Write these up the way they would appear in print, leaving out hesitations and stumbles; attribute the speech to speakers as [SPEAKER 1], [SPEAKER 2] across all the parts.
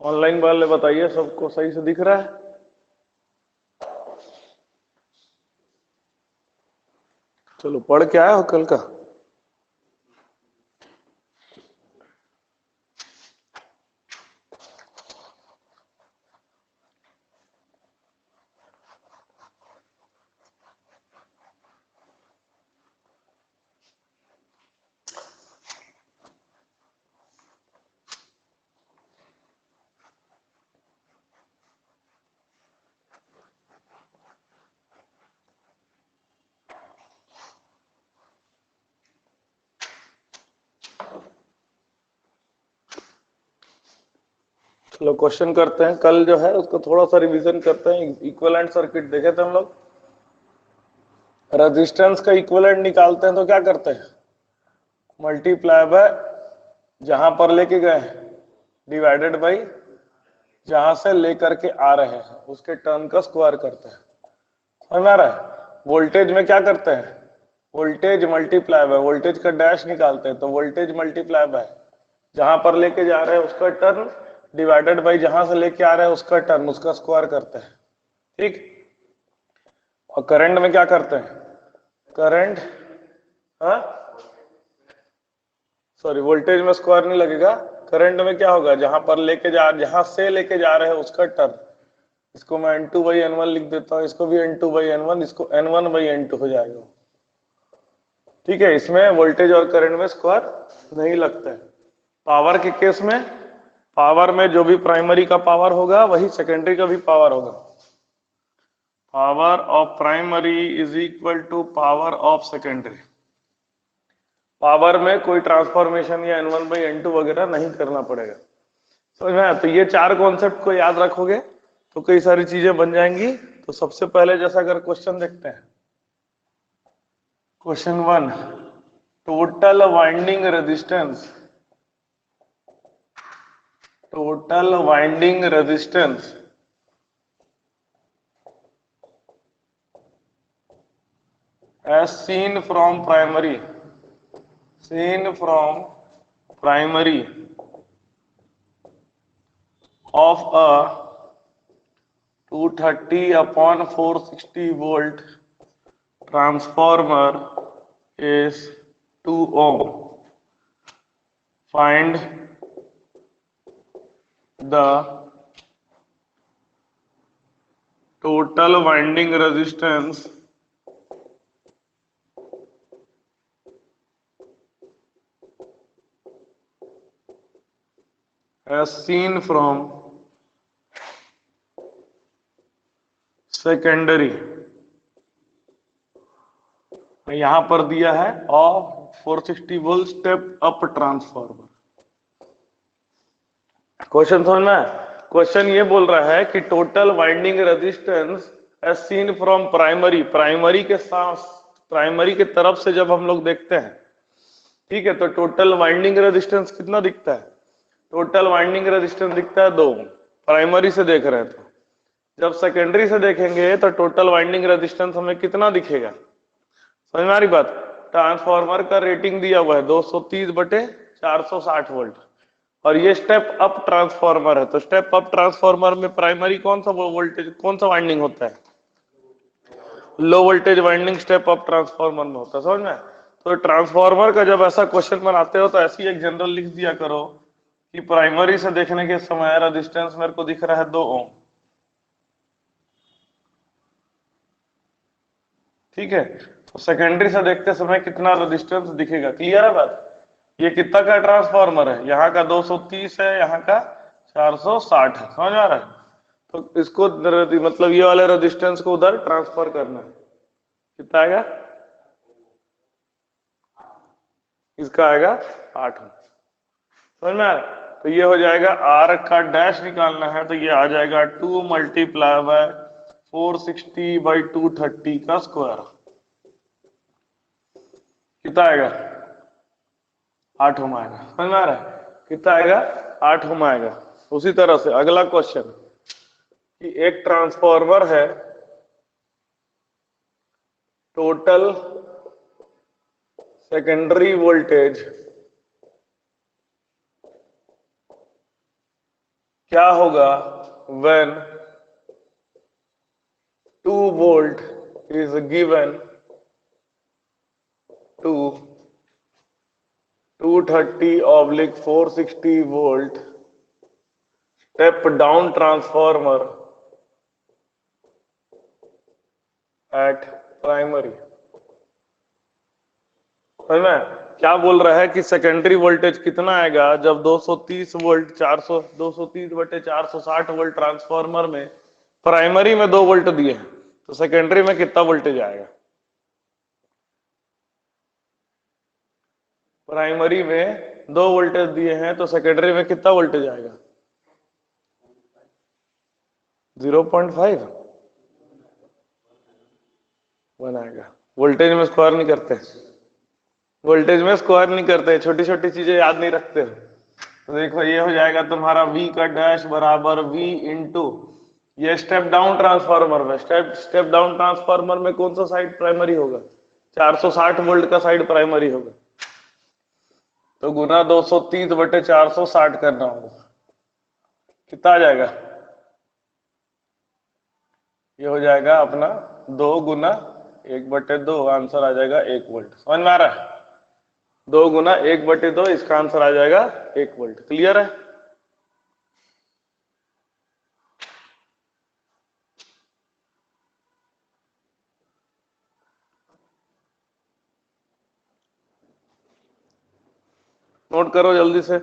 [SPEAKER 1] Online वाले बताइए, सबको सही से दिख रहा है? चलो, पढ़ के आए हो कल का? चलो क्वेश्चन करते हैं। कल जो है उसको थोड़ा सा रिवीजन करते हैं। इक्विवेलेंट सर्किट देखे थे हम लोग। रेजिस्टेंस का इक्विवेलेंट निकालते हैं तो क्या करते हैं? मल्टीप्लाई बाय जहां पर लेके गए डिवाइडेड बाई जहां से लेकर के आ रहे हैं उसके टर्न का स्क्वायर करते हैं। समझ में आ रहा है? वोल्टेज में क्या करते हैं? वोल्टेज मल्टीप्लाई बाय, वोल्टेज का डैश निकालते हैं तो वोल्टेज मल्टीप्लाई बाय जहां पर लेके जा रहे हैं उसका टर्न डिवाइडेड बाई जहां से लेके आ रहे हैं उसका टर्न, उसका स्क्वायर करते हैं। ठीक। और करंट में क्या करते हैं? करंट, हाँ सॉरी, वोल्टेज में स्क्वायर नहीं लगेगा। करंट में क्या होगा? जहां से लेके जा रहे हैं उसका टर्न। इसको मैं N2 बाई N1 लिख देता हूँ, इसको भी N2 बाई N1, इसको N1 बाई N2 हो जाएगा। ठीक है, इसमें वोल्टेज और करंट में स्क्वायर नहीं लगता है। पावर के केस में, पावर में जो भी प्राइमरी का पावर होगा वही सेकेंडरी का भी पावर होगा। Power of primary is equal to power of secondary. Power में कोई ट्रांसफॉर्मेशन या N1 बाई N2 वगैरह नहीं करना पड़ेगा। समझ में आया? तो ये चार कॉन्सेप्ट को याद रखोगे तो कई सारी चीजें बन जाएंगी। तो सबसे पहले जैसा अगर क्वेश्चन देखते हैं, question 1, total winding resistance, total winding resistance as seen from primary, seen from primary of a 230 upon 460 volt transformer is 2 ohm. Find the total winding resistance as seen from secondary। यहां पर दिया है of 460 volt step up transformer. Question समझ में? Question ये बोल रहा है कि total winding resistance as seen from primary, primary के साथ, प्राइमरी के तरफ से जब हम लोग देखते हैं, ठीक है, तो टोटल वाइंडिंग रेजिस्टेंस कितना दिखता है? टोटल वाइंडिंग रेजिस्टेंस दिखता है 2, प्राइमरी से देख रहे हैं। तो जब सेकेंडरी से देखेंगे तो टोटल वाइंडिंग रेजिस्टेंस हमें कितना दिखेगा? समझ में आ रही बात? ट्रांसफार्मर का रेटिंग दिया हुआ है 230 बटे 460 वोल्ट और ये स्टेप अप ट्रांसफार्मर है। तो स्टेप अप ट्रांसफार्मर में प्राइमरी कौन सा वोल्टेज, कौन सा वाइंडिंग होता है? Low voltage winding step up transformer में होता है। समझ में? तो ट्रांसफार्मर का जब ऐसा क्वेश्चन बनाते हो तो ऐसी एक जनरल लिख दिया करो कि प्राइमरी से देखने के समय रेजिस्टेंस मेरे को दिख रहा है 2 ओम। ठीक है, तो सेकेंडरी से देखते समय कितना रेजिस्टेंस दिखेगा? क्लियर है बात? ये कितना का ट्रांसफार्मर है? यहाँ का 230 है, यहाँ का 460 है। समझ आ रहा है? तो इसको मतलब ये वाले रेजिस्टेंस को उधर ट्रांसफर करना है। कितना आएगा? इसका आएगा 8। समझ में आ रहा है? तो ये हो जाएगा, आर का डैश निकालना है तो ये आ जाएगा 2 मल्टीप्लाई बाय 460 बाई 230 का स्क्वायर। कितना आएगा? 8 ओम आएगा। समझ में आ रहा है? कितना आएगा? 8 ओम आएगा। उसी तरह से अगला क्वेश्चन कि एक ट्रांसफार्मर है, टोटल सेकेंडरी वोल्टेज क्या होगा when 2 volt is given to 230/460 volt step down transformer at primary। समझ में क्या बोल रहा है कि सेकेंडरी वोल्टेज कितना आएगा जब 230 वोल्ट 400 230 बटे 460 वोल्ट ट्रांसफार्मर में प्राइमरी में 2 वोल्ट दिए हैं, तो सेकेंडरी में कितना वोल्टेज आएगा। प्राइमरी में 2 वोल्टेज दिए हैं तो सेकेंडरी में कितना वोल्टेज आएगा। 0.5 1 आएगा। वोल्टेज में स्क्वायर नहीं करते, वोल्टेज में स्क्वायर नहीं करते, छोटी छोटी चीजें याद नहीं रखते। तो देखो ये हो जाएगा तुम्हारा V का डैश बराबर V इंटू ये स्टेप डाउन ट्रांसफार्मर में स्टेप डाउन ट्रांसफार्मर में कौन सा साइड प्राइमरी होगा, 460 वोल्ट का साइड प्राइमरी होगा, तो गुना 230 बटे 460 करना होगा। कितना आ जाएगा, ये हो जाएगा अपना 2 गुना 1/2, आंसर आ जाएगा 1 वोल्ट। समझ में आ रहा है, 2 गुना 1/2 इसका आंसर आ जाएगा 1 वोल्ट। क्लियर है। नोट करो जल्दी से।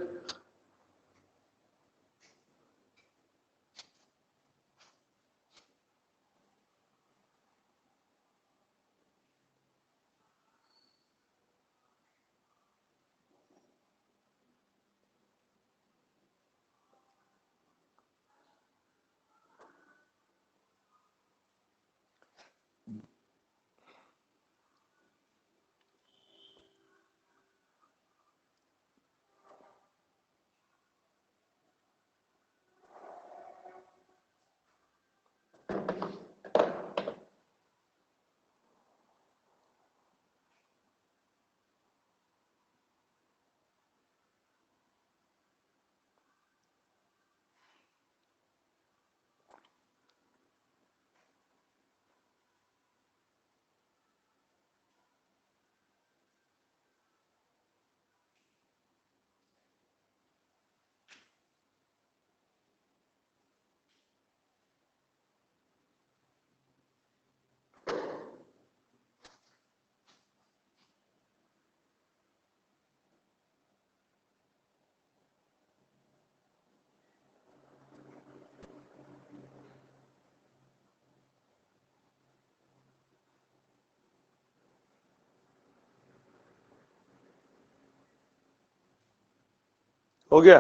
[SPEAKER 1] हो गया।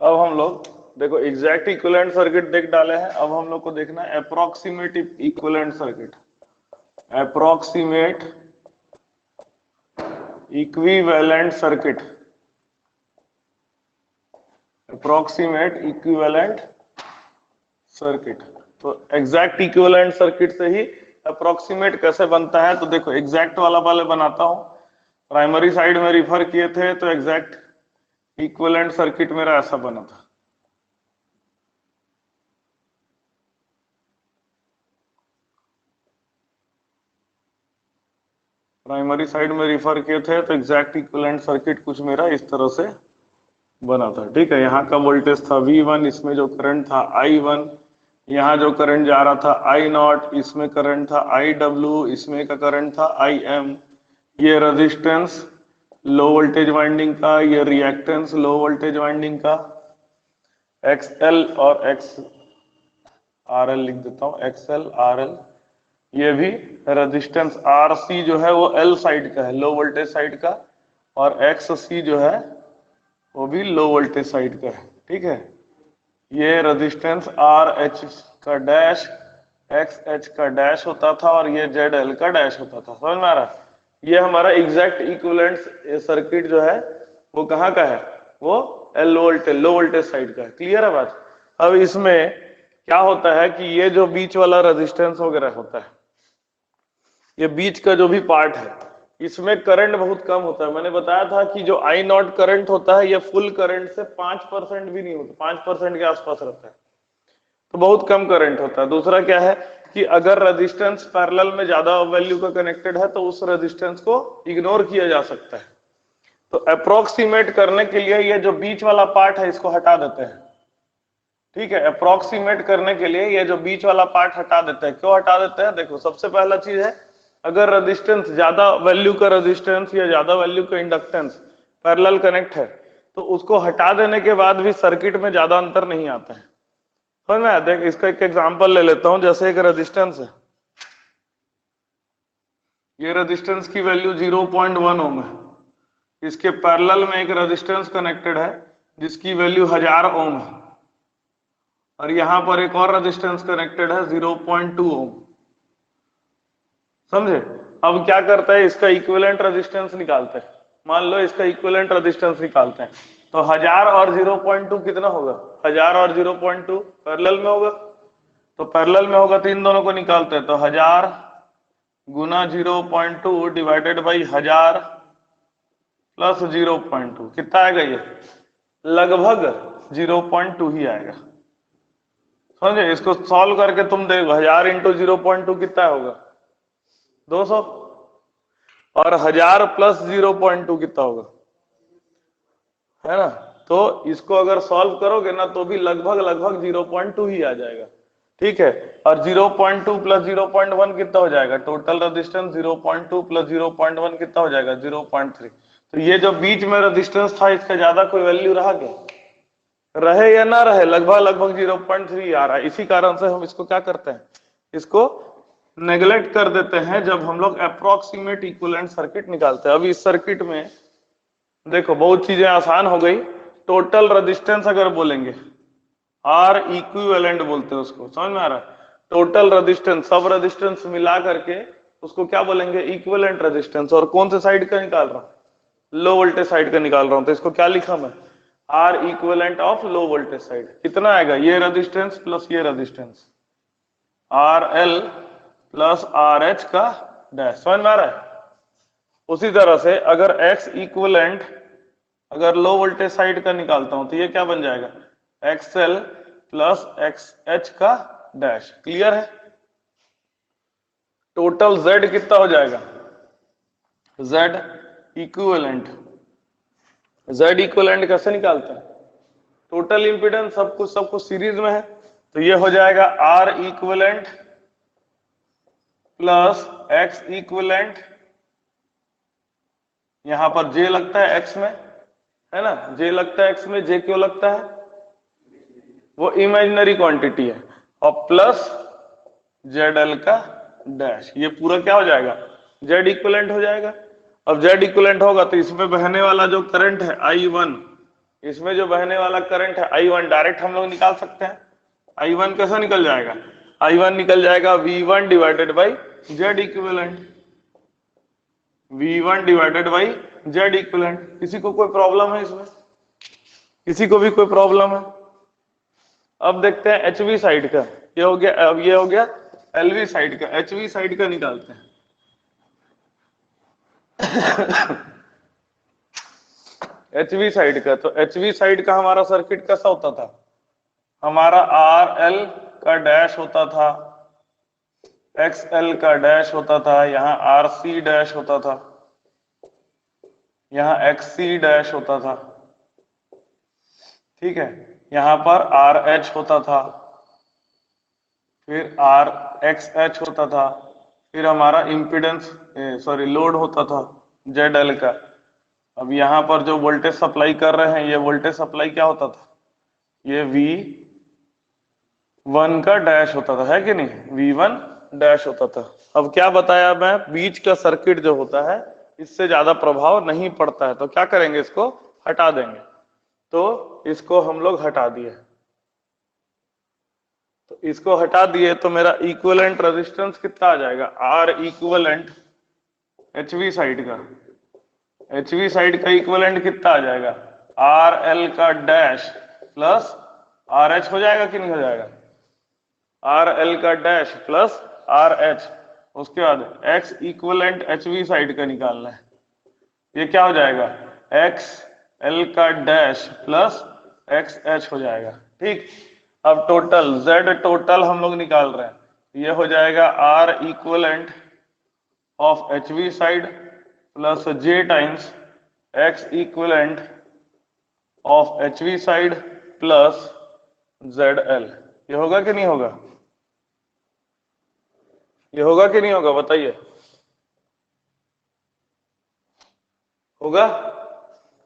[SPEAKER 1] अब हम लोग देखो एग्जैक्ट इक्विवेलेंट सर्किट देख डाले हैं, अब हम लोग को देखना है approximate equivalent circuit. Approximate equivalent circuit, approximate equivalent circuit. तो एग्जैक्ट इक्विवेलेंट सर्किट से ही अप्रोक्सीमेट कैसे बनता है, तो देखो एग्जैक्ट वाला पहले बनाता हूं। प्राइमरी साइड में रिफर किए थे तो एग्जैक्ट इक्विवेलेंट सर्किट मेरा ऐसा बना था। प्राइमरी साइड में रिफर किए थे तो एग्जैक्ट इक्विवेलेंट सर्किट कुछ मेरा इस तरह से बना था। ठीक है, यहाँ का वोल्टेज था V1, इसमें जो करंट था I1, यहाँ जो करंट जा रहा था I0, इसमें करंट था IW, इसमें का करंट था IM, ये रेजिस्टेंस लो वोल्टेज वाइंडिंग का, ये रिएक्टेंस लो वोल्टेज वाइंडिंग का, XL और XRL लिख देता हूँ, XL RL, ये भी रेजिस्टेंस RC जो है वो L साइड का है, लो वोल्टेज साइड का, और XC जो है वो भी लो वोल्टेज साइड का है। ठीक है, ये रेजिस्टेंस RH का डैश XH का डैश होता था और ये ZL का डैश होता था। समझ में आ रहा है? ये हमारा एग्जैक्ट इक्विवेलेंट सर्किट जो है वो कहाँ का है, वो लो वोल्टेज साइड का है। क्लियर है बात? अब इसमें क्या होता है कि ये जो बीच वाला रेजिस्टेंस वगैरह होता है, ये बीच का जो भी पार्ट है, इसमें करंट बहुत कम होता है। मैंने बताया था कि जो I0 करंट होता है ये फुल करंट से 5% भी नहीं होता, 5% के आसपास रहता है, तो बहुत कम करंट होता है। दूसरा क्या है कि अगर रेजिस्टेंस पैरेलल में ज्यादा वैल्यू का कनेक्टेड है तो उस रेजिस्टेंस को इग्नोर किया जा सकता है। तो अप्रोक्सीमेट करने के लिए ये जो बीच वाला पार्ट है इसको हटा देते हैं। ठीक है, अप्रोक्सीमेट करने के लिए ये जो बीच वाला पार्ट हटा देते हैं। क्यों हटा देते हैं? देखो, सबसे पहला चीज है, अगर रेजिस्टेंस ज्यादा वैल्यू का रेजिस्टेंस या ज्यादा वैल्यू का इंडक्टेंस पैरेलल कनेक्ट है तो उसको हटा देने के बाद भी सर्किट में ज्यादा अंतर नहीं आता है। समझ में आया? देख, इसका एक एग्जांपल ले लेता हूं। जैसे एक रेजिस्टेंस है, ये रेजिस्टेंस की वैल्यू 0.1 ओम है, इसके पैरेलल में एक रेजिस्टेंस कनेक्टेड है जिसकी वैल्यू 1000 ओम है, और यहां पर एक और रेजिस्टेंस कनेक्टेड है 0.2 ओम। समझे? अब क्या करता है, इसका इक्विवेलेंट रेजिस्टेंस निकालते हैं। मान लो इसका इक्विवेलेंट रेजिस्टेंस निकालते हैं तो 1000 और 0.2 कितना होगा? 1000 और 0.2 पैरेलल में होगा, तो पैरेलल में होगा तो इन दोनों को निकालते हैं, तो 1000 गुना 0.2 डिवाइडेड बाई 1000 प्लस 0.2 कितना आएगा? ये लगभग 0.2 ही आएगा। समझे? इसको सॉल्व करके तुम देखो, 1000 इंटू 0.2 कितना होगा? 200, और 1000 प्लस 0.2 कितना होगा? है ना? तो इसको अगर सॉल्व करोगे ना तो भी लगभग 0.2 ही आ जाएगा। ठीक है, और 0.2 प्लस 0.1 कितना हो जाएगा? टोटल रेजिस्टेंस 0.2 प्लस 0.1 कितना हो जाएगा? 0.3। तो ये जो बीच में रेजिस्टेंस था इसका ज्यादा कोई वैल्यू रहा क्या? रहे या ना रहे, लगभग 0.3 आ रहा है। इसी कारण से हम इसको क्या करते हैं, इसको नेग्लेक्ट कर देते हैं जब हम लोग अप्रोक्सीमेट इक्विवेलेंट सर्किट निकालते हैं। अभी इस सर्किट में देखो बहुत चीजें आसान हो गई। टोटल रेजिस्टेंस अगर बोलेंगे, आर इक्विवेलेंट बोलते हैं उसको। समझ में आ रहा है? टोटल रेजिस्टेंस, सब रेजिस्टेंस मिला करके उसको क्या बोलेंगे? Equivalent resistance. और कौन से साइड का निकाल रहा हूं? लो वोल्टेज साइड का निकाल रहा हूं, तो इसको क्या लिखा मैं? R equivalent of low voltage side. कितना आएगा? ये रेजिस्टेंस प्लस ये resistance, R L plus R H का डैश। समझ में आ रहा है? उसी तरह से अगर एक्स इक्विवेलेंट अगर लो वोल्टेज साइड का निकालता हूं तो ये क्या बन जाएगा? एक्सएल प्लस एक्स एच का डैश। क्लियर है? टोटल जेड कितना हो जाएगा? Z equivalent. जेड इक्विवेलेंट कैसे निकालते हैं? टोटल इंपीडेंस सब कुछ सीरीज में है, तो ये हो जाएगा R equivalent plus X equivalent. यहां पर जे लगता है एक्स में, है ना? जे लगता है एक्स में। जे क्यों लगता है? वो इमेजिनरी क्वांटिटी है। और प्लस जेड एल का डैश। ये पूरा क्या हो जाएगा? जेड इक्विवेलेंट हो जाएगा। अब जेड इक्विवेलेंट होगा तो इसमें बहने वाला जो करंट है I1, इसमें जो बहने वाला करंट है I1 डायरेक्ट हम लोग निकाल सकते हैं। I1 कैसा निकल जाएगा? I1 निकल जाएगा V1 divided by Z equivalent. V1 divided by Z equivalent. किसी को कोई प्रॉब्लम है इसमें? किसी को भी कोई प्रॉब्लम है? अब देखते हैं HV साइड का। ये हो गया, अब ये हो गया LV साइड का। HV साइड का निकालते हैं। HV साइड का, तो HV साइड का हमारा सर्किट कैसा होता था? हमारा RL का डैश होता था एक्स एल का डैश होता था, यहाँ आर सी डैश होता था, यहाँ एक्स सी डैश होता था, ठीक है। यहाँ पर आर एच होता था, फिर आर एक्स एच होता था, फिर हमारा इम्पीडेंस सॉरी लोड होता था जेड एल का। अब यहाँ पर जो वोल्टेज सप्लाई कर रहे हैं, ये वोल्टेज सप्लाई क्या होता था, ये वी वन का डैश होता था, है कि नहीं, वी वन डैश होता था। अब क्या बताया मैं, बीच का सर्किट जो होता है इससे ज्यादा प्रभाव नहीं पड़ता है, तो क्या करेंगे, इसको हटा देंगे। तो इसको हम लोग हटा दिए, तो इसको हटा दिए तो मेरा इक्विवेलेंट रेजिस्टेंस कितना आ जाएगा, आर इक्विवेलेंट एचवी साइड का, एचवी साइड का इक्विवेलेंट कितना आ जाएगा, आर एल का डैश प्लस आर एच हो जाएगा कि नहीं हो जाएगा, आर एल का डैश प्लस आर एच। उसके बाद एक्स इक्विवेलेंट एचवी साइड का निकालना है, ये क्या हो जाएगा, एक्स एल का डैश प्लस एक्स एच हो जाएगा, ठीक। अब टोटल जेड टोटल हम लोग निकाल रहे हैं, ये हो जाएगा R equivalent of H V side plus J times X equivalent of H V side plus Z L. ये होगा कि नहीं होगा, ये होगा कि नहीं होगा, बताइए, होगा।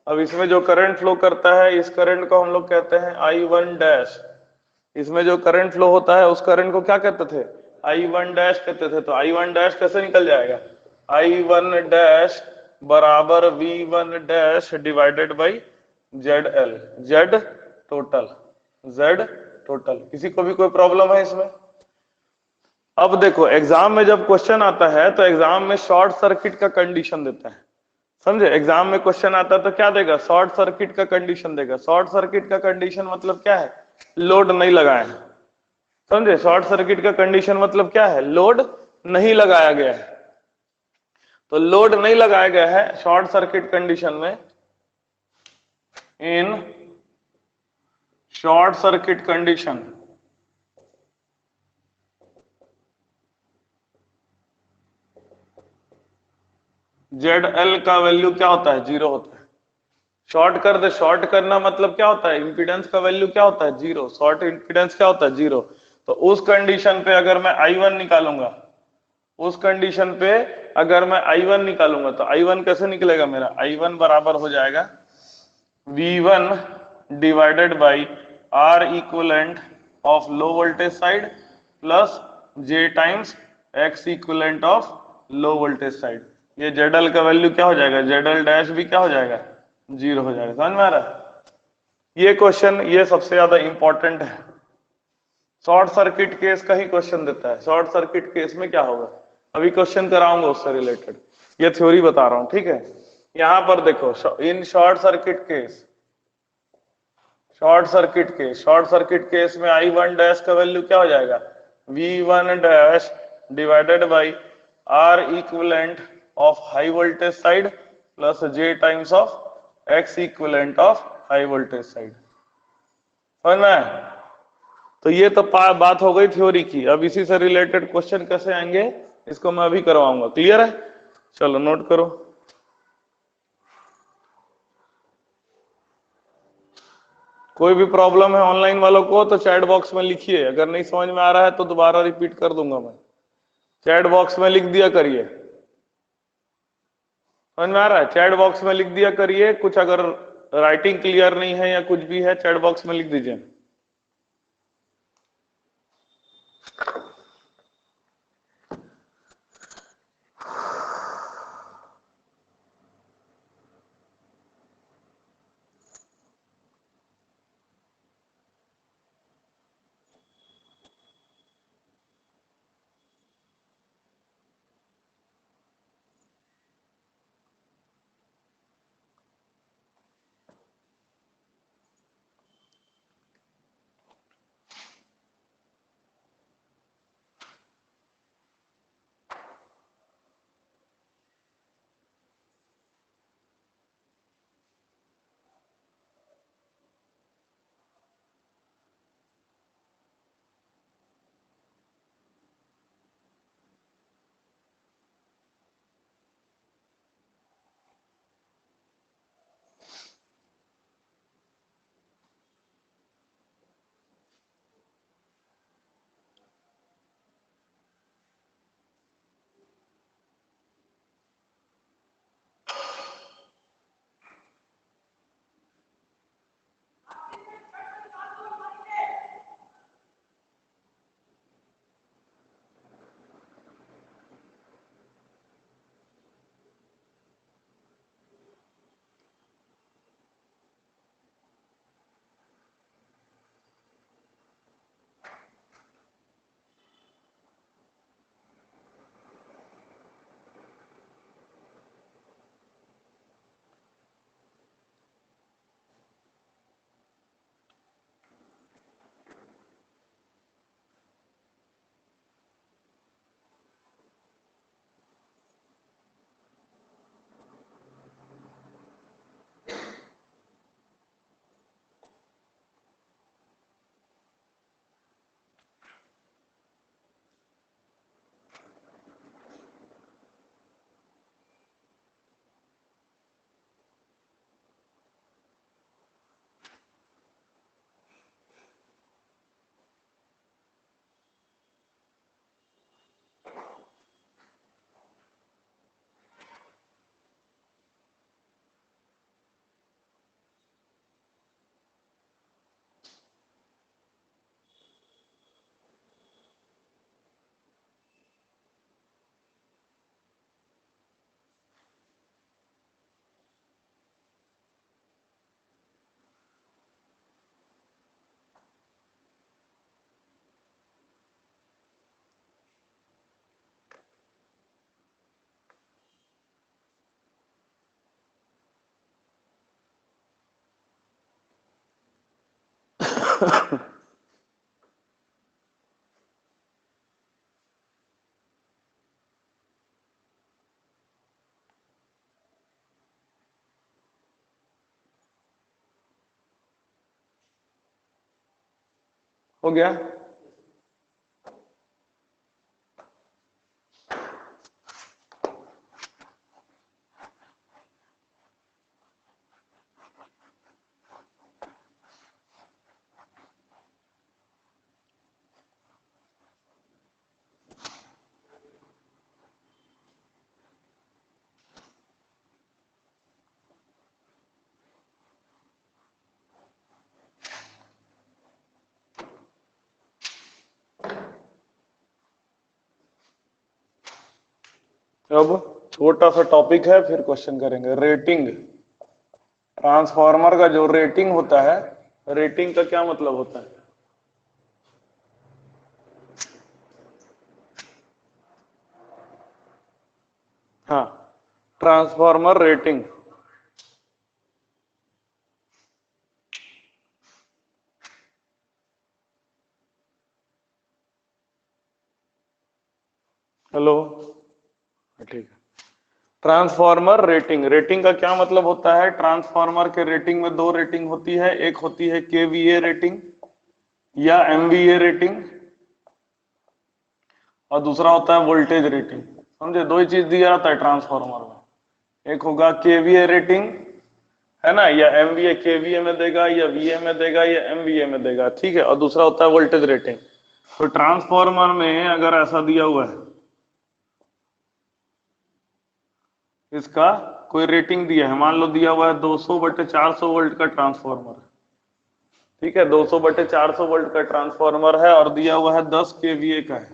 [SPEAKER 1] अब इसमें जो करंट फ्लो करता है, इस करंट को हम लोग कहते हैं आई वन डैश। इसमें जो करंट फ्लो होता है उस करंट को क्या कहते थे, आई वन डैश कहते थे। तो आई वन डैश कैसे निकल जाएगा, आई वन डैश बराबर V one dash divided by Z L, Z total, Z total. किसी को भी कोई प्रॉब्लम है इसमें। अब देखो एग्जाम में जब क्वेश्चन आता है तो एग्जाम में शॉर्ट सर्किट का कंडीशन देता है, समझे। एग्जाम में क्वेश्चन आता है तो क्या देगा, शॉर्ट सर्किट का कंडीशन देगा। शॉर्ट सर्किट का कंडीशन मतलब क्या है, लोड नहीं लगाए हैं, समझे। शॉर्ट सर्किट का कंडीशन मतलब क्या है, लोड नहीं लगाया गया है। तो लोड नहीं लगाया गया है शॉर्ट सर्किट कंडीशन में, इन short circuit condition Z L का वैल्यू क्या होता है, जीरो होता है। शॉर्ट कर दे, शॉर्ट करना मतलब क्या होता है, इंपीडेंस का वैल्यू क्या होता है, जीरो। शॉर्ट इंपीडेंस क्या होता है, जीरो। तो उस कंडीशन पे अगर मैं आई वन निकालूंगा, उस कंडीशन पे अगर मैं आई वन निकालूंगा तो आई वन कैसे निकलेगा मेरा, आई वन बराबर हो जाएगा V one divided by R equivalent of low voltage side plus J times X equivalent of low voltage side. ये जेडल का वैल्यू क्या हो जाएगा, जेडल डैश भी क्या हो जाएगा, जीरो हो जाएगा। समझ में आ रहा है। ये क्वेश्चन ये सबसे ज्यादा इंपॉर्टेंट है, शॉर्ट सर्किट केस का ही क्वेश्चन देता है। शॉर्ट सर्किट केस में क्या होगा, अभी क्वेश्चन कराऊंगा उससे रिलेटेड, ये थ्योरी बता रहा हूं, ठीक है। यहां पर देखो, in short circuit case, short circuit case में आई वन डैश का वैल्यू क्या हो जाएगा, V one dash divided by R equivalent of high voltage side plus J times of X equivalent of high voltage side. समझ में आया? तो ये तो बात हो गई थ्योरी की। अब इसी से रिलेटेड क्वेश्चन कैसे आएंगे इसको मैं अभी करवाऊंगा, क्लियर है। चलो नोट करो। कोई भी प्रॉब्लम है ऑनलाइन वालों को तो चैट बॉक्स में लिखिए, अगर नहीं समझ में आ रहा है तो दोबारा रिपीट कर दूंगा मैं, चैट बॉक्स में लिख दिया करिए। समझ में आ रहा है, चैट बॉक्स में लिख दिया करिए। कुछ अगर राइटिंग क्लियर नहीं है या कुछ भी है, चैट बॉक्स में लिख दीजिए। हो गया? अब छोटा सा टॉपिक है, फिर क्वेश्चन करेंगे। रेटिंग, ट्रांसफार्मर का जो रेटिंग होता है, रेटिंग का क्या मतलब होता है? हाँ, ट्रांसफार्मर रेटिंग। हेलो, ठीक है। ट्रांसफार्मर रेटिंग, रेटिंग का क्या मतलब होता है? ट्रांसफार्मर के रेटिंग में दो रेटिंग होती है, एक होती है केवीए रेटिंग या एमवीए रेटिंग, और दूसरा होता है वोल्टेज रेटिंग। समझे? दो ही चीज दिया जाता है ट्रांसफार्मर में, एक होगा केवीए रेटिंग, है ना, या एमवीए, केवीए में देगा या वीए में देगा या एमवीए में देगा, ठीक है, और दूसरा होता है वोल्टेज रेटिंग। तो ट्रांसफार्मर में अगर ऐसा दिया हुआ है, इसका कोई रेटिंग दिया है, मान लो दिया हुआ है 200/400 वोल्ट का ट्रांसफार्मर, ठीक है, 200/400 वोल्ट का ट्रांसफार्मर है और दिया हुआ है 10 केवीए का है,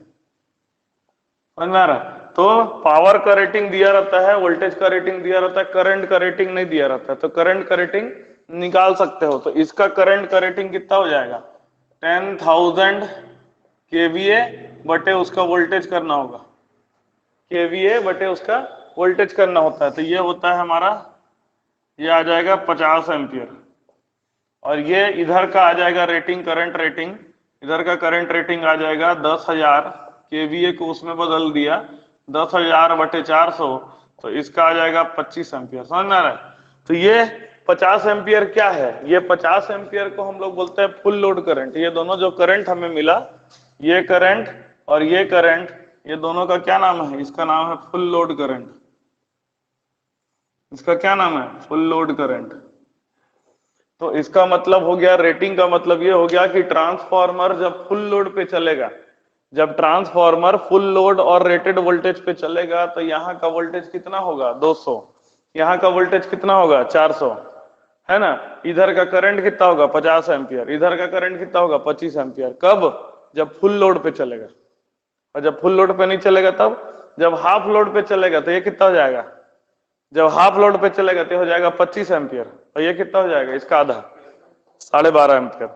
[SPEAKER 1] समझ में आ रहा है? तो पावर का रेटिंग दिया रहता है, वोल्टेज का रेटिंग दिया रहता है, करंट का रेटिंग नहीं दिया रहता है। तो करंट का रेटिंग निकाल सकते हो, तो इसका करंट का रेटिंग कितना हो जाएगा? 10,000 केवीए बटे उसका वोल्टेज करना होगा, केवीए बटे उसका वोल्टेज करना होता है, तो ये होता है हमारा, ये आ जाएगा 50 एम्पियर। और ये इधर का आ जाएगा रेटिंग, करंट रेटिंग, इधर का करंट रेटिंग आ जाएगा 10,000, केवीए को उसमें बदल दिया, 10,000/400, तो इसका आ जाएगा 25 एम्पियर। समझ में आ रहा है? तो ये 50 एम्पियर क्या है? ये 50 एम्पियर को हम लोग बोलते हैं फुल लोड करंट। ये दोनों जो करंट हमें मिला, ये करंट और ये करंट, ये दोनों का क्या नाम है? इसका नाम है फुल लोड करंट। इसका क्या नाम है? Full load current. तो इसका मतलब हो गया, रेटिंग का मतलब ये हो गया कि ट्रांसफार्मर जब फुल लोड पे चलेगा, जब ट्रांसफार्मर फुल लोड और रेटेड वोल्टेज पे चलेगा, तो यहाँ का वोल्टेज कितना होगा? 200, यहाँ का वोल्टेज कितना होगा? 400, है ना। इधर का करंट कितना होगा? 50 एम्पियर, इधर का करंट कितना होगा? 25 एम्पियर। कब? जब फुल लोड पे चलेगा। और जब फुल लोड पे नहीं चलेगा तब? जब हाफ लोड पे चलेगा तो ये कितना हो जाएगा? जब हाफ लोड पे चलेगा तो हो जाएगा 25 एम्पियर, और ये कितना हो जाएगा? इसका आधा, 12.5 एम्पियर।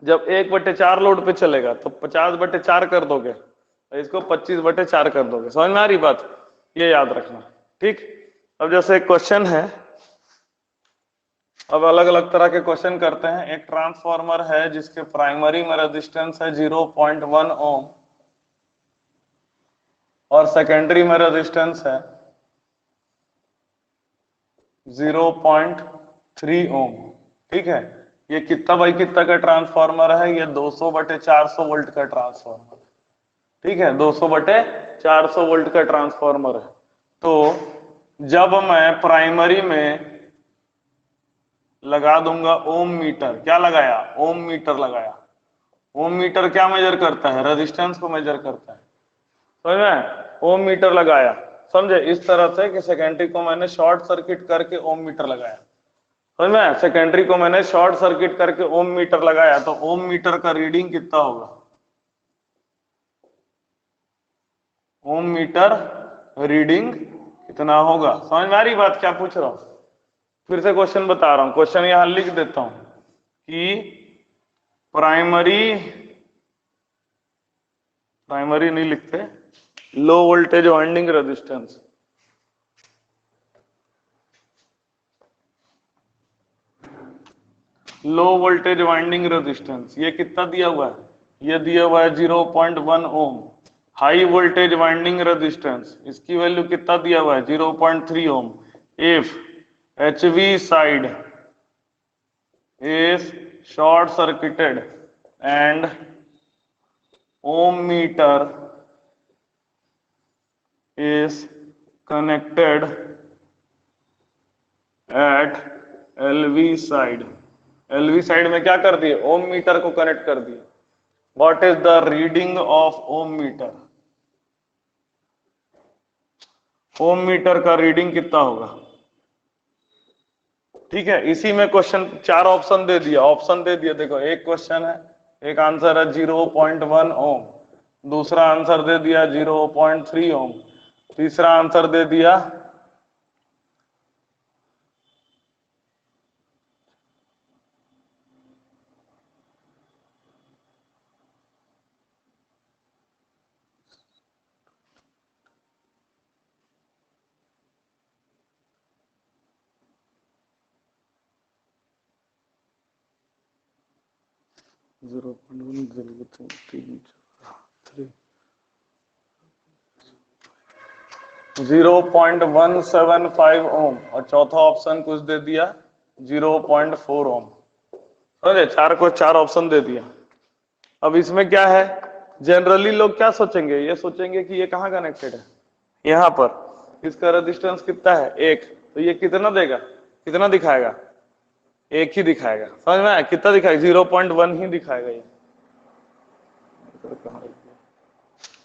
[SPEAKER 1] जब 1/4 लोड पे चलेगा तो 50/4 कर दोगे, तो इसको 25/4 कर दोगे। समझ में आ रही बात? ये याद रखना, ठीक। अब जैसे एक क्वेश्चन है, अब अलग अलग तरह के क्वेश्चन करते हैं। एक ट्रांसफार्मर है जिसके प्राइमरी में रेजिस्टेंस है 0.1 ओम और सेकेंडरी में रेजिस्टेंस है 0.3 ओम, ठीक है। ये कितना बाई कितना का ट्रांसफार्मर है? ये 200/400 वोल्ट का ट्रांसफार्मर, ठीक है, 200/400 वोल्ट का ट्रांसफार्मर है। तो जब मैं प्राइमरी में लगा दूंगा ओम मीटर, क्या लगाया? ओम मीटर लगाया। ओम मीटर क्या मेजर करता है? रेजिस्टेंस को मेजर करता है, समझ में? ओम मीटर लगाया, समझे? इस तरह से कि सेकेंडरी को मैंने शॉर्ट सर्किट करके ओम मीटर लगाया, समझ में? सेकेंडरी को मैंने शॉर्ट सर्किट करके ओम मीटर लगाया, तो ओम मीटर का रीडिंग कितना होगा? ओम मीटर रीडिंग कितना होगा? समझ में आ रही बात? क्या पूछ रहा हूं? फिर से क्वेश्चन बता रहा हूं, क्वेश्चन यहां लिख देता हूं कि प्राइमरी, प्राइमरी नहीं लिखते, low voltage winding resistance, low voltage winding resistance ये कितना दिया हुआ है, ये दिया हुआ है 0.1 ohm. High voltage winding resistance इसकी वैल्यू कितना दिया हुआ है 0.3 ohm. If H V side is short circuited and ohm meter is connected at LV side। LV side में क्या कर दिए, ओम मीटर को कनेक्ट कर दिए। What is the reading of ohm meter, ohm meter का रीडिंग कितना होगा। ठीक है, इसी में क्वेश्चन 4 ऑप्शन दे दिया, देखो एक क्वेश्चन है, एक आंसर है 0.1 ओम, दूसरा आंसर दे दिया 0.3 ओम, तीसरा आंसर दे दिया 0.175 ओम, और चौथा ऑप्शन कुछ दे दिया 0.4 ओम। समझे, 4 को 4 ऑप्शन दे दिया। अब इसमें क्या है, जनरली लोग क्या सोचेंगे, ये सोचेंगे कि ये कहाँ कनेक्टेड है, यहाँ पर इसका रेजिस्टेंस कितना है 1, तो ये कितना देगा, कितना दिखाएगा, 1 ही दिखाएगा। समझ में आया, कितना दिखाएगा 0.1 ही दिखाएगा ये।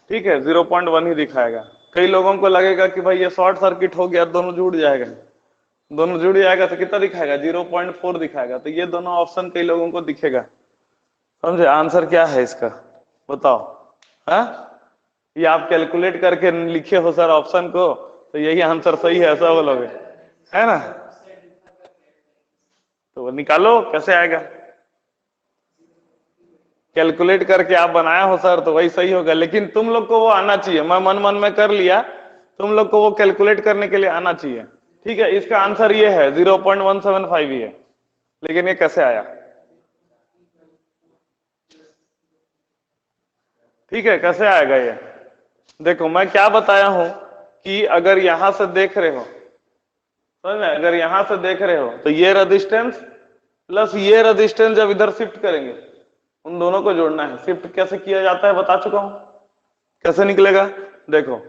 [SPEAKER 1] ठीक है, 0.1 ही दिखाएगा। कई लोगों को लगेगा कि भाई ये शॉर्ट सर्किट हो गया, दोनों जुड़ जाएगा, दोनों जुड़ जाएगा तो कितना दिखाएगा 0.4 दिखाएगा। तो ये दोनों ऑप्शन कई लोगों को दिखेगा। समझे, आंसर क्या है इसका बताओ। हाँ, ये आप कैलकुलेट करके लिखे हो सर ऑप्शन को, तो यही आंसर सही है ऐसा बोलोगे, है ना। तो वो निकालो कैसे आएगा, कैलकुलेट करके आप बनाया हो सर तो वही सही होगा, लेकिन तुम लोग को वो आना चाहिए। मैं मन मन में कर लिया, तुम लोग को वो कैलकुलेट करने के लिए आना चाहिए। ठीक है, इसका आंसर ये है 0.175 ही है, लेकिन ये कैसे आया। ठीक है, कैसे आएगा ये, देखो मैं क्या बताया हूं कि अगर यहां से देख रहे हो, समझ में, अगर यहां से देख रहे हो तो ये रेजिस्टेंस प्लस ये रेजिस्टेंस जब इधर शिफ्ट करेंगे, उन दोनों को जोड़ना है। शिफ्ट कैसे किया जाता है बता चुका हूं, कैसे निकलेगा देखो,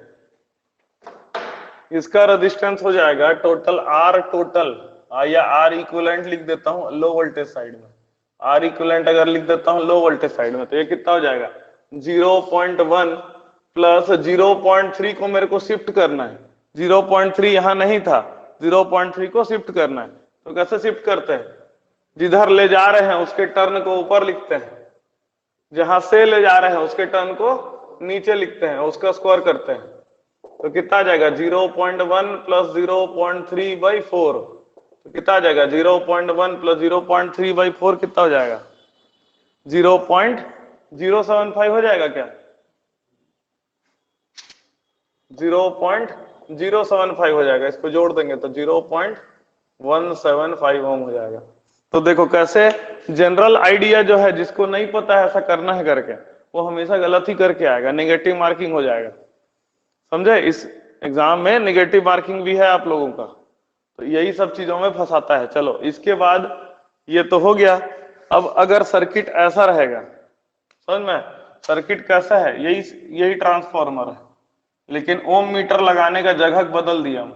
[SPEAKER 1] इसका रेजिस्टेंस हो जाएगा टोटल आर टोटल, या आर इक्विवेलेंट लिख देता हूं लो वोल्टेज साइड में, आर इक्विवेलेंट अगर लिख देता हूं लो वोल्टेज साइड में, तो ये कितना हो जाएगा 0.1 प्लस 0.3 को मेरे को शिफ्ट करना है, 0.3 यहां नहीं था, 0.3 को शिफ्ट करना है। तो कैसे शिफ्ट करते हैं, जिधर ले जा रहे हैं उसके टर्न को ऊपर लिखते हैं, जहां से ले जा रहे हैं उसके टर्न को नीचे लिखते हैं, उसका स्क्वायर करते हैं। तो कितना आ जाएगा 0.1 प्लस 0.3/4, तो कितना आ जाएगा 0.1 प्लस 0.3/4 कितना हो जाएगा 0.075 हो जाएगा क्या, 0.075 हो जाएगा, इसको जोड़ देंगे तो 0.175 ओम हो जाएगा। तो देखो कैसे, जनरल आइडिया जो है जिसको नहीं पता है ऐसा करना है करके, वो हमेशा गलत ही करके आएगा, नेगेटिव मार्किंग हो जाएगा। समझे, इस एग्जाम में नेगेटिव मार्किंग भी है आप लोगों का, तो यही सब चीजों में फंसाता है। चलो इसके बाद ये तो हो गया। अब अगर सर्किट ऐसा रहेगा, समझ में, सर्किट कैसा है, यही यही ट्रांसफॉर्मर है, लेकिन ओम मीटर लगाने का जगह बदल दिया हूं,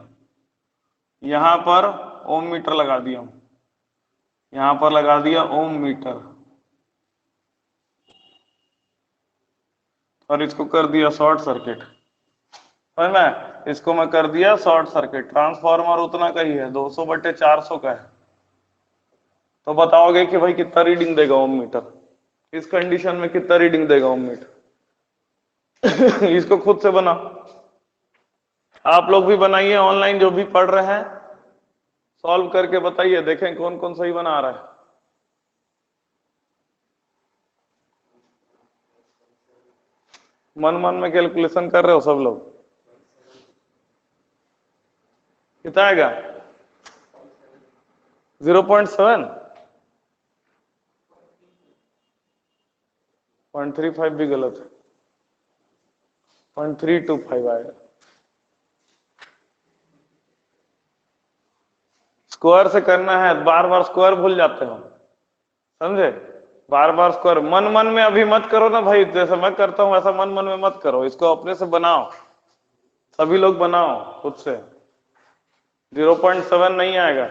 [SPEAKER 1] यहां पर ओम मीटर लगा दिया हूं, यहां पर लगा दिया ओम मीटर, और इसको कर दिया शॉर्ट सर्किट। समझ में, इसको मैं कर दिया शॉर्ट सर्किट। ट्रांसफॉर्मर उतना का ही है, 200/400 का है। तो बताओगे कि भाई कितना रीडिंग देगा ओम मीटर, इस कंडीशन में कितना रीडिंग देगा ओम मीटर। इसको खुद से बनाओ, आप लोग भी बनाइए, ऑनलाइन जो भी पढ़ रहे हैं सॉल्व करके बताइए, देखें कौन कौन सही बना रहा है। मन मन में कैलकुलेशन कर रहे हो सब लोग, कितना आएगा 0.7, 0.35 भी गलत है, 0.325 आएगा। स्क्वायर से करना है, बार बार स्क्वायर भूल जाते हो, समझे? बार बार स्क्वायर मन मन में अभी मत करो ना भाई, जैसे मैं करता हूं ऐसा मन मन में मत करो, इसको अपने से बनाओ, सभी लोग बनाओ खुद से। 0.7 नहीं आएगा,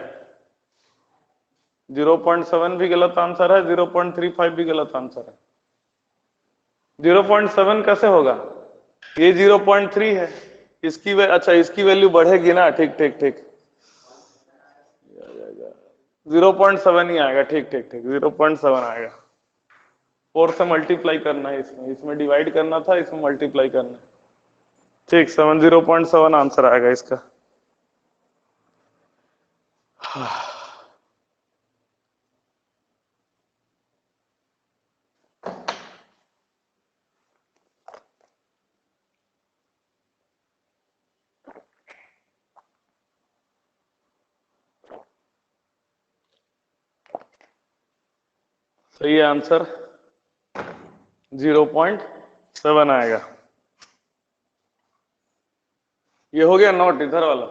[SPEAKER 1] 0.7 भी गलत आंसर है, 0.35 भी गलत आंसर है। 0.7 कैसे होगा? ये 0.3 है, इसकी अच्छा इसकी वैल्यू बढ़ेगी ना, ठीक ठीक ठीक, 0.7 ही आएगा, ठीक ठीक ठीक, 0.7 आएगा। 4 से मल्टीप्लाई करना है, इसमें डिवाइड करना था, इसमें मल्टीप्लाई करना है, ठीक, 0.7 आंसर आएगा इसका। सही आंसर 0.7 आएगा। ये हो गया नोट इधर वाला।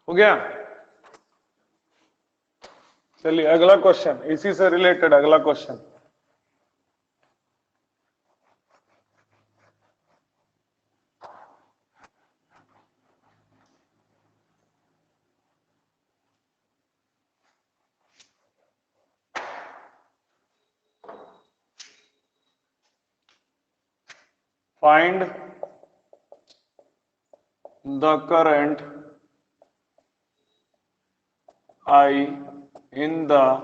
[SPEAKER 1] हो गया? चलिए अगला क्वेश्चन, इसी से रिलेटेड अगला question. Find the current I in the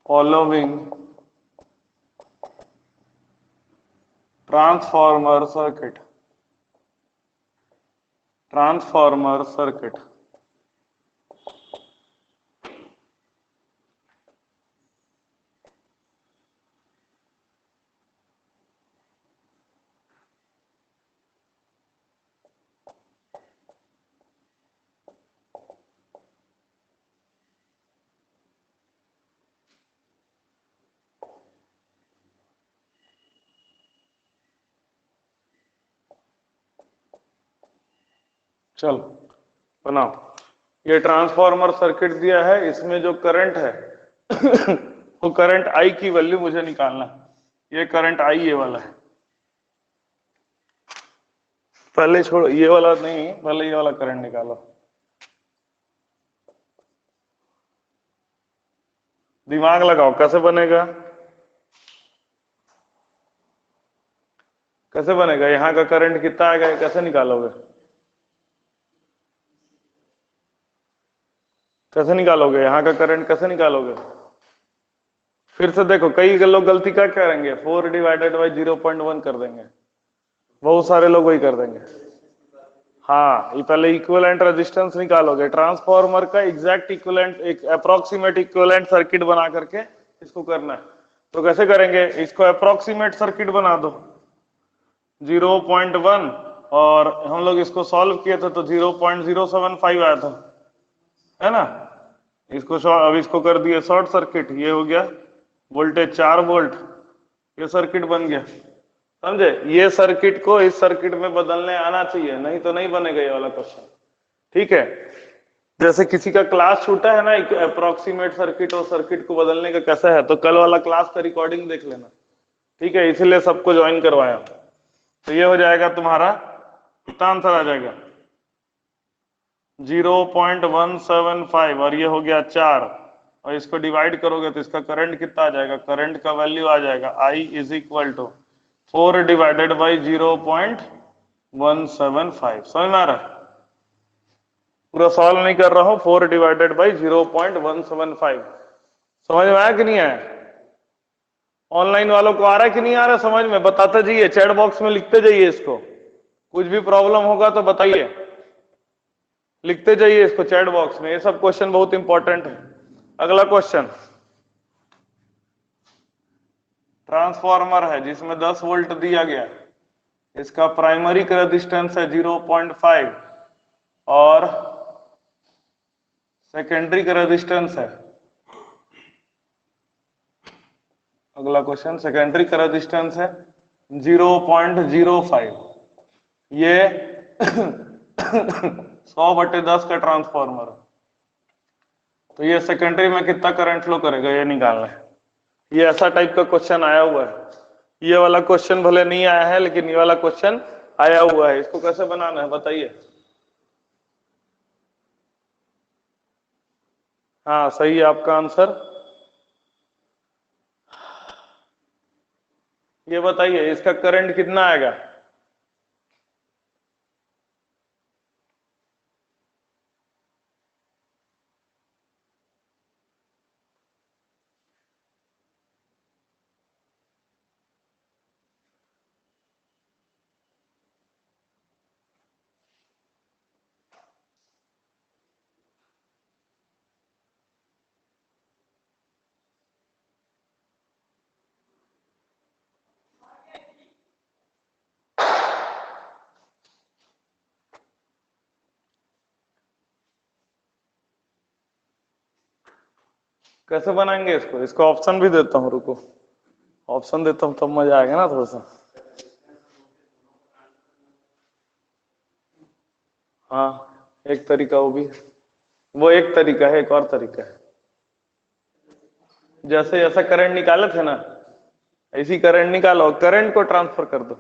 [SPEAKER 1] following transformer circuit. Transformer circuit. चलो बनाओ। ये ट्रांसफॉर्मर सर्किट दिया है, इसमें जो करंट है वो करंट आई की वैल्यू मुझे निकालना है। ये करंट आई ये वाला है, पहले छोड़ो ये वाला नहीं, पहले ये वाला करंट निकालो। दिमाग लगाओ कैसे बनेगा, कैसे बनेगा, यहाँ का करंट कितना आएगा, ये कैसे निकालोगे, कैसे निकालोगे, यहाँ का करंट कैसे निकालोगे। फिर से देखो, कई लोग गलती क्या करेंगे, 4 डिवाइडेड बाई 0.1 कर देंगे, बहुत सारे लोग वही कर देंगे। हाँ, ये पहले इक्विवेलेंट रेजिस्टेंस निकालोगे, ट्रांसफॉर्मर का एग्जैक्ट इक्विवेलेंट, एक अप्रोक्सीमेट इक्विवेलेंट सर्किट बना करके इसको करना है। तो कैसे करेंगे, इसको अप्रोक्सीमेट सर्किट बना दो 0.1, और हम लोग इसको सॉल्व किए थे तो 0.075 आया था, है ना। इसको अब इसको कर दिए शॉर्ट सर्किट, ये हो गया वोल्टेज 4 वोल्ट, ये सर्किट बन गया, समझे। ये सर्किट को इस सर्किट में बदलने आना चाहिए, नहीं तो नहीं बनेगा ये वाला क्वेश्चन, ठीक है। जैसे किसी का क्लास छूटा है ना अप्रोक्सीमेट सर्किट और सर्किट को बदलने का कैसा है, तो कल वाला क्लास का रिकॉर्डिंग देख लेना, ठीक है, इसीलिए सबको ज्वाइन करवाया। तो ये हो जाएगा तुम्हारा, कितना आंसर आ जाएगा 0.175, और ये हो गया 4, और इसको डिवाइड करोगे तो इसका करंट कितना आ जाएगा, करंट का वैल्यू आ जाएगा I is equal to 4 divided by 0.175। समझ में आ रहा है, पूरा सॉल्व नहीं कर रहा हूं, 4 डिवाइडेड बाई 0.175। समझ में आया कि नहीं आया, ऑनलाइन वालों को आ रहा है कि नहीं आ रहा समझ में, बताते जाइए, चैट बॉक्स में लिखते जाइए, इसको कुछ भी प्रॉब्लम होगा तो बताइए, लिखते जाइए इसको चैट बॉक्स में, ये सब क्वेश्चन बहुत इंपॉर्टेंट है। अगला क्वेश्चन, ट्रांसफॉर्मर है जिसमें 10 वोल्ट दिया गया, इसका प्राइमरी का रेजिस्टेंस है 0.5 और सेकेंडरी का रेजिस्टेंस है, अगला क्वेश्चन, सेकेंडरी का रेजिस्टेंस है 0.05, ये 100/10 का ट्रांसफॉर्मर, तो ये सेकेंडरी में कितना करंट फ्लो करेगा ये निकालना है। ये ऐसा टाइप का क्वेश्चन आया हुआ है, ये वाला क्वेश्चन भले नहीं आया है लेकिन ये वाला क्वेश्चन आया हुआ है, इसको कैसे बनाना है बताइए। हाँ सही है आपका आंसर, ये बताइए इसका करंट कितना आएगा, कैसे बनाएंगे इसको, इसको ऑप्शन भी देता हूँ, रुको ऑप्शन देता हूँ तब मजा आएगा ना थोड़ा सा। हाँ एक तरीका वो एक तरीका है, एक और तरीका है, जैसे ऐसा करंट निकाले थे ना, ऐसी करंट निकालो, करंट को ट्रांसफर कर दो,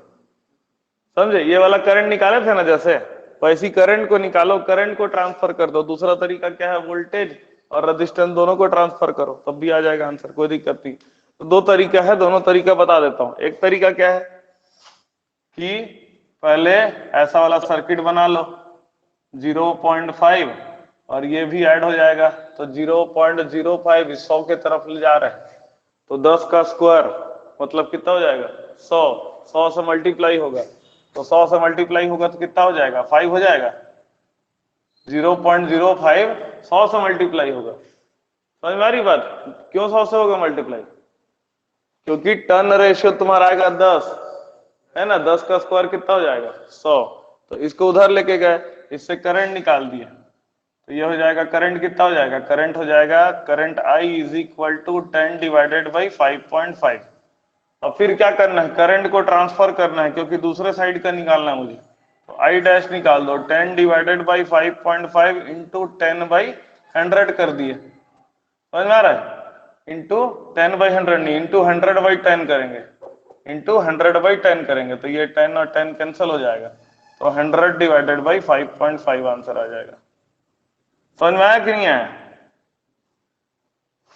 [SPEAKER 1] समझे, ये वाला करंट निकाले थे ना जैसे, वैसी करंट को निकालो, करंट को ट्रांसफर कर दो। दूसरा तरीका क्या है, वोल्टेज और रेजिस्टेंस दोनों को ट्रांसफर करो, तब भी आ जाएगा आंसर, कोई दिक्कत नहीं। तो दो तरीका है, दोनों तरीका बता देता हूं। एक तरीका क्या है कि पहले ऐसा वाला सर्किट बना लो 0.5, और ये भी ऐड हो जाएगा, तो 0.05 100 के तरफ ले जा रहे हैं, तो 10 का स्क्वायर मतलब कितना हो जाएगा 100, 100 से मल्टीप्लाई होगा, तो 100 से मल्टीप्लाई होगा तो कितना हो जाएगा 5 हो जाएगा, 0.05 100 से मल्टीप्लाई होगा। समझ में आ रही बात, क्यों 100 से होगा मल्टीप्लाई, क्योंकि टर्न रेशियो तुम्हारा आएगा 10, है ना, 10 का स्क्वायर कितना हो जाएगा 100, तो इसको उधर लेके गए, इससे करंट निकाल दिया, तो ये हो जाएगा करंट कितना हो जाएगा, करंट हो जाएगा, current I is equal to 10 divided by 5.5। अब फिर क्या करना है, करंट को ट्रांसफर करना है, क्योंकि दूसरे साइड का निकालना है मुझे, आई डैश निकाल दो, 10 डिवाइडेड बाई 5.5 इंटू 10/100 कर दिए, समझ में आ रहा है? इंटू 10/100 नहीं, इंटू 100/10 करेंगे, इंटू 100/10 करेंगे तो ये 10 और 10 कैंसिल हो जाएगा, तो 100 डिवाइडेड बाई 5.5 आंसर आ जाएगा। समझ में आया कि नहीं आया?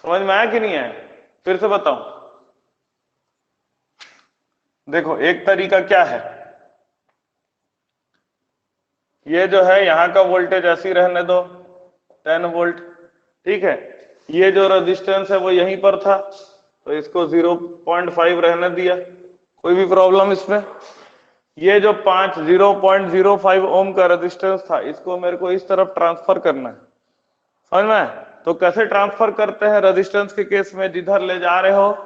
[SPEAKER 1] समझ में आया कि नहीं आया? फिर से बताऊं, देखो एक तरीका क्या है, ये जो है यहाँ का वोल्टेज ऐसी रहने दो 10 वोल्ट, ठीक है, ये जो रेजिस्टेंस है वो यहीं पर था तो इसको 0.5 रहने दिया, कोई भी प्रॉब्लम इसमें? ये जो 0.05 ओम का रेजिस्टेंस था इसको मेरे को इस तरफ ट्रांसफर करना है, समझ में आया? तो कैसे ट्रांसफर करते हैं रेजिस्टेंस के केस में, जिधर ले जा रहे हो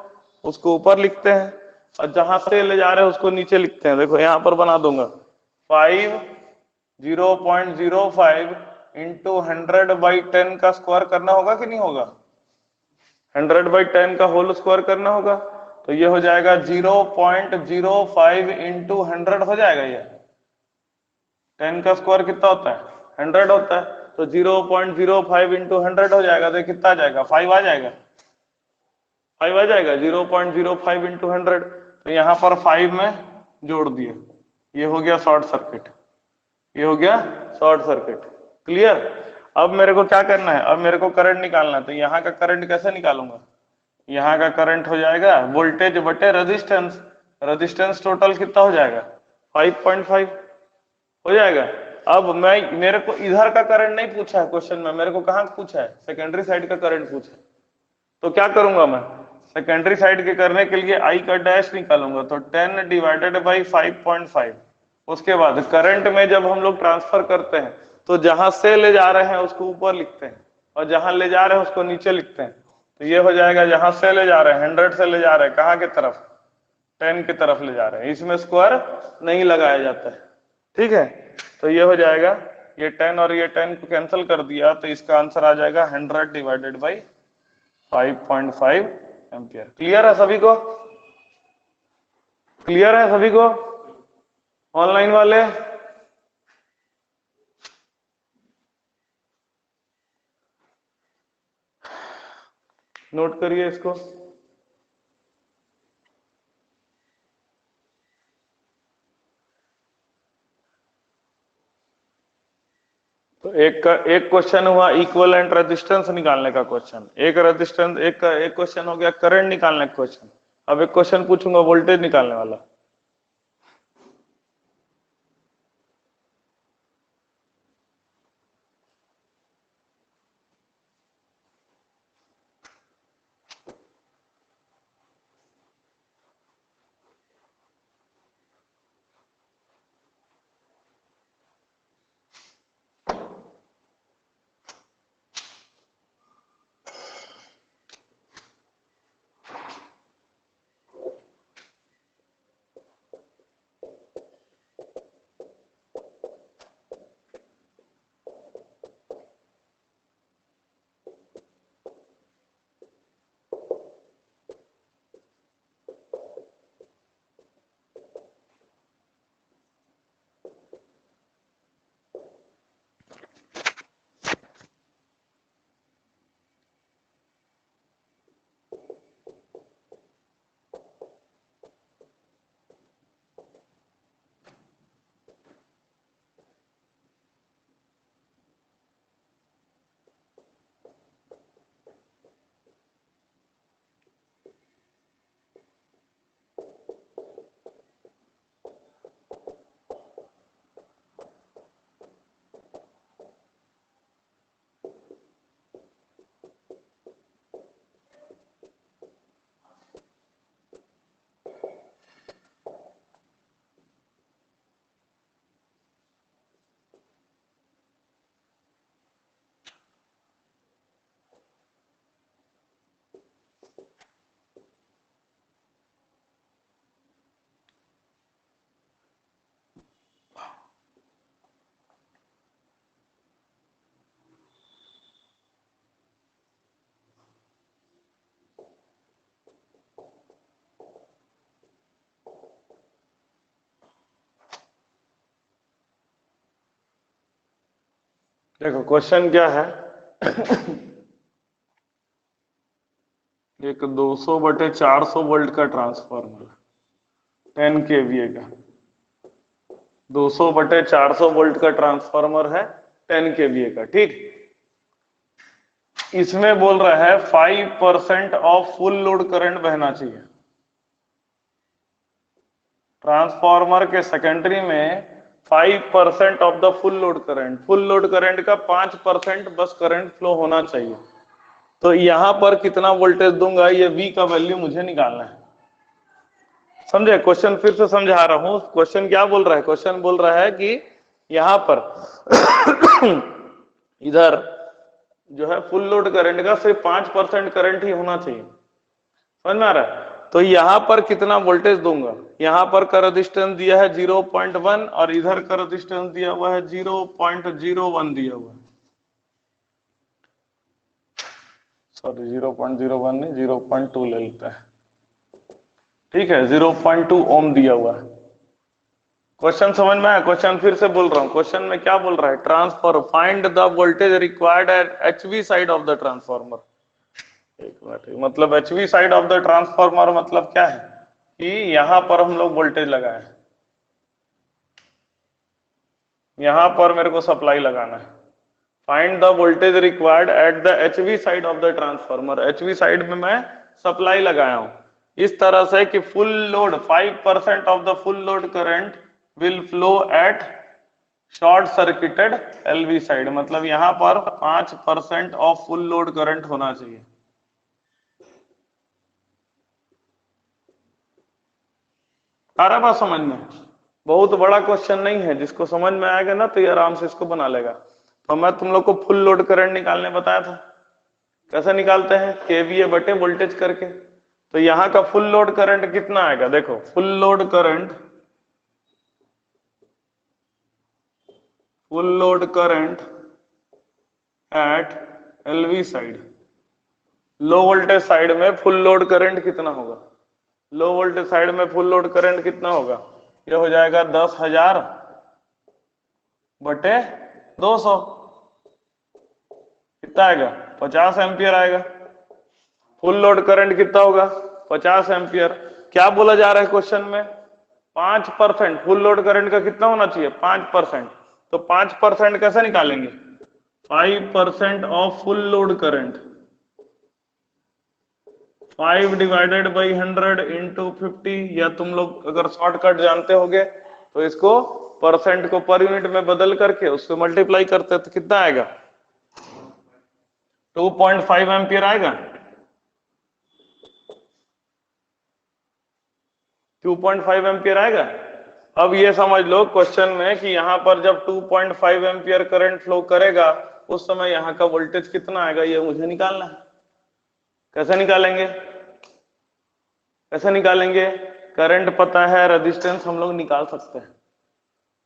[SPEAKER 1] उसको ऊपर लिखते हैं और जहां से ले जा रहे हो उसको नीचे लिखते हैं। देखो यहां पर बना दूंगा 0.05 इंटू 100/10 का स्क्वायर करना होगा कि नहीं होगा? 100/10 का होल स्क्वायर करना होगा, तो ये हो जाएगा 0.05 इंटू 100 हो जाएगा, ये 10 का स्क्वायर कितना होता है? 100 होता है, तो 0.05 इंटू 100 हो जाएगा, तो कितना आ जाएगा? 5 आ जाएगा, 5 आ जाएगा, 0.05 इंटू 100, तो यहाँ पर 5 में जोड़ दिए, ये हो गया शॉर्ट सर्किट, ये हो गया शॉर्ट सर्किट। क्लियर? अब मेरे को क्या करना है, अब मेरे को करंट निकालना है, तो यहाँ का करंट कैसे निकालूंगा? यहाँ का करंट हो जाएगा वोल्टेज बटे रेजिस्टेंस, रेजिस्टेंस टोटल कितना हो जाएगा? 5.5 हो जाएगा। अब मैं, मेरे को इधर का करंट नहीं पूछा है क्वेश्चन में, मेरे को कहाँ पूछा है? सेकेंडरी साइड का करंट पूछा है, तो क्या करूंगा मैं? सेकेंडरी साइड के करने के लिए आई का डैश निकालूंगा, तो 10 डिवाइडेड बाई 5.5। उसके बाद करंट में जब हम लोग ट्रांसफर करते हैं तो जहां से ले जा रहे हैं उसको ऊपर लिखते हैं और जहां ले जा रहे हैं उसको नीचे लिखते हैं, तो ये हो जाएगा जहां से ले जा रहे हैं 100 से ले जा रहे हैं, कहाँ की तरफ? 10 की तरफ ले जा रहे हैं, इसमें स्क्वायर नहीं लगाया जाता है, ठीक है? तो ये हो जाएगा, ये 10 और ये 10 को कैंसिल कर दिया, तो इसका आंसर आ जाएगा 100 डिवाइडेड बाई 5.5 एम्पियर। क्लियर है सभी को? क्लियर है सभी को ऑनलाइन वाले? नोट करिए इसको। तो एक क्वेश्चन हुआ इक्विवेलेंट रेजिस्टेंस निकालने का क्वेश्चन, एक रेजिस्टेंस, एक क्वेश्चन हो गया करंट निकालने का क्वेश्चन, अब एक क्वेश्चन पूछूंगा वोल्टेज निकालने वाला। देखो क्वेश्चन क्या है। एक 200/400 वोल्ट का ट्रांसफार्मर 10 केवीए का, 200/400 वोल्ट का ट्रांसफार्मर है 10 केवीए का, ठीक। इसमें बोल रहा है 5% ऑफ फुल लोड करंट बहना चाहिए। ट्रांसफार्मर के सेकेंडरी में 5% of the full load current का 5% बस करंट फ्लो होना चाहिए। तो यहां पर कितना वोल्टेज दूंगा, ये V का वैल्यू मुझे निकालना है। समझे? क्वेश्चन फिर से समझा रहा हूं। क्वेश्चन क्या बोल रहा है? क्वेश्चन बोल रहा है कि यहां पर इधर जो है फुल लोड करंट का सिर्फ 5% करंट ही होना चाहिए। समझ में आ रहा है? तो यहां पर कितना वोल्टेज दूंगा, यहां पर का रेजिस्टेंस दिया है 0.1 और इधर का रेजिस्टेंस दिया हुआ है 0.01 दिया हुआ है। सॉरी 0.01 नहीं 0.2 ले लेते हैं, ठीक है। 0.2 ओम दिया हुआ है। क्वेश्चन समझ में आया? क्वेश्चन फिर से बोल रहा हूं। क्वेश्चन में क्या बोल रहा है? Transfer find the voltage required eight HV side of the transformer. एक मिनट, मतलब HV side of the transformer मतलब क्या है कि यहां पर हम लोग वोल्टेज लगाए, यहां पर मेरे को सप्लाई लगाना है। Find the voltage required at the HV side of the transformer. HV side में मैं सप्लाई लगाया हूं इस तरह से कि full load 5% of the full load current will flow at short circuited LV side, मतलब यहां पर 5% ऑफ फुल लोड करंट होना चाहिए। आ रहा बात समझ में? बहुत बड़ा क्वेश्चन नहीं है, जिसको समझ में आएगा ना तो ये आराम से इसको बना लेगा। तो मैं तुम लोग को फुल लोड करंट निकालने बताया था, कैसे निकालते हैं? केवीए बटे वोल्टेज करके। तो यहां का फुल लोड करंट कितना आएगा? देखो full load current eight LV side, लो वोल्टेज साइड में फुल लोड करंट कितना होगा? लो वोल्टेज साइड में फुल लोड करंट कितना होगा? ये हो जाएगा 10,000 बटे 200, कितना आएगा? 50 एम्पियर आएगा। फुल लोड करंट कितना होगा? 50 एम्पियर। क्या बोला जा रहा है क्वेश्चन में? 5%। फुल लोड करंट का कितना होना चाहिए? 5%। तो 5% कैसे निकालेंगे? 5% of full load current 5 divided by 100 into 50, या तुम लोग अगर शॉर्टकट जानते होगे तो इसको परसेंट को पर यूनिट में बदल करके उसको मल्टीप्लाई करते तो कितना आएगा? 2.5 एम्पियर आएगा। 2.5 एम्पियर आएगा। अब ये समझ लो क्वेश्चन में कि यहां पर जब 2.5 एम्पियर करंट फ्लो करेगा उस समय यहां का वोल्टेज कितना आएगा, ये मुझे निकालना है। कैसे निकालेंगे? कैसे निकालेंगे? करंट पता है, रेजिस्टेंस हम लोग निकाल सकते हैं।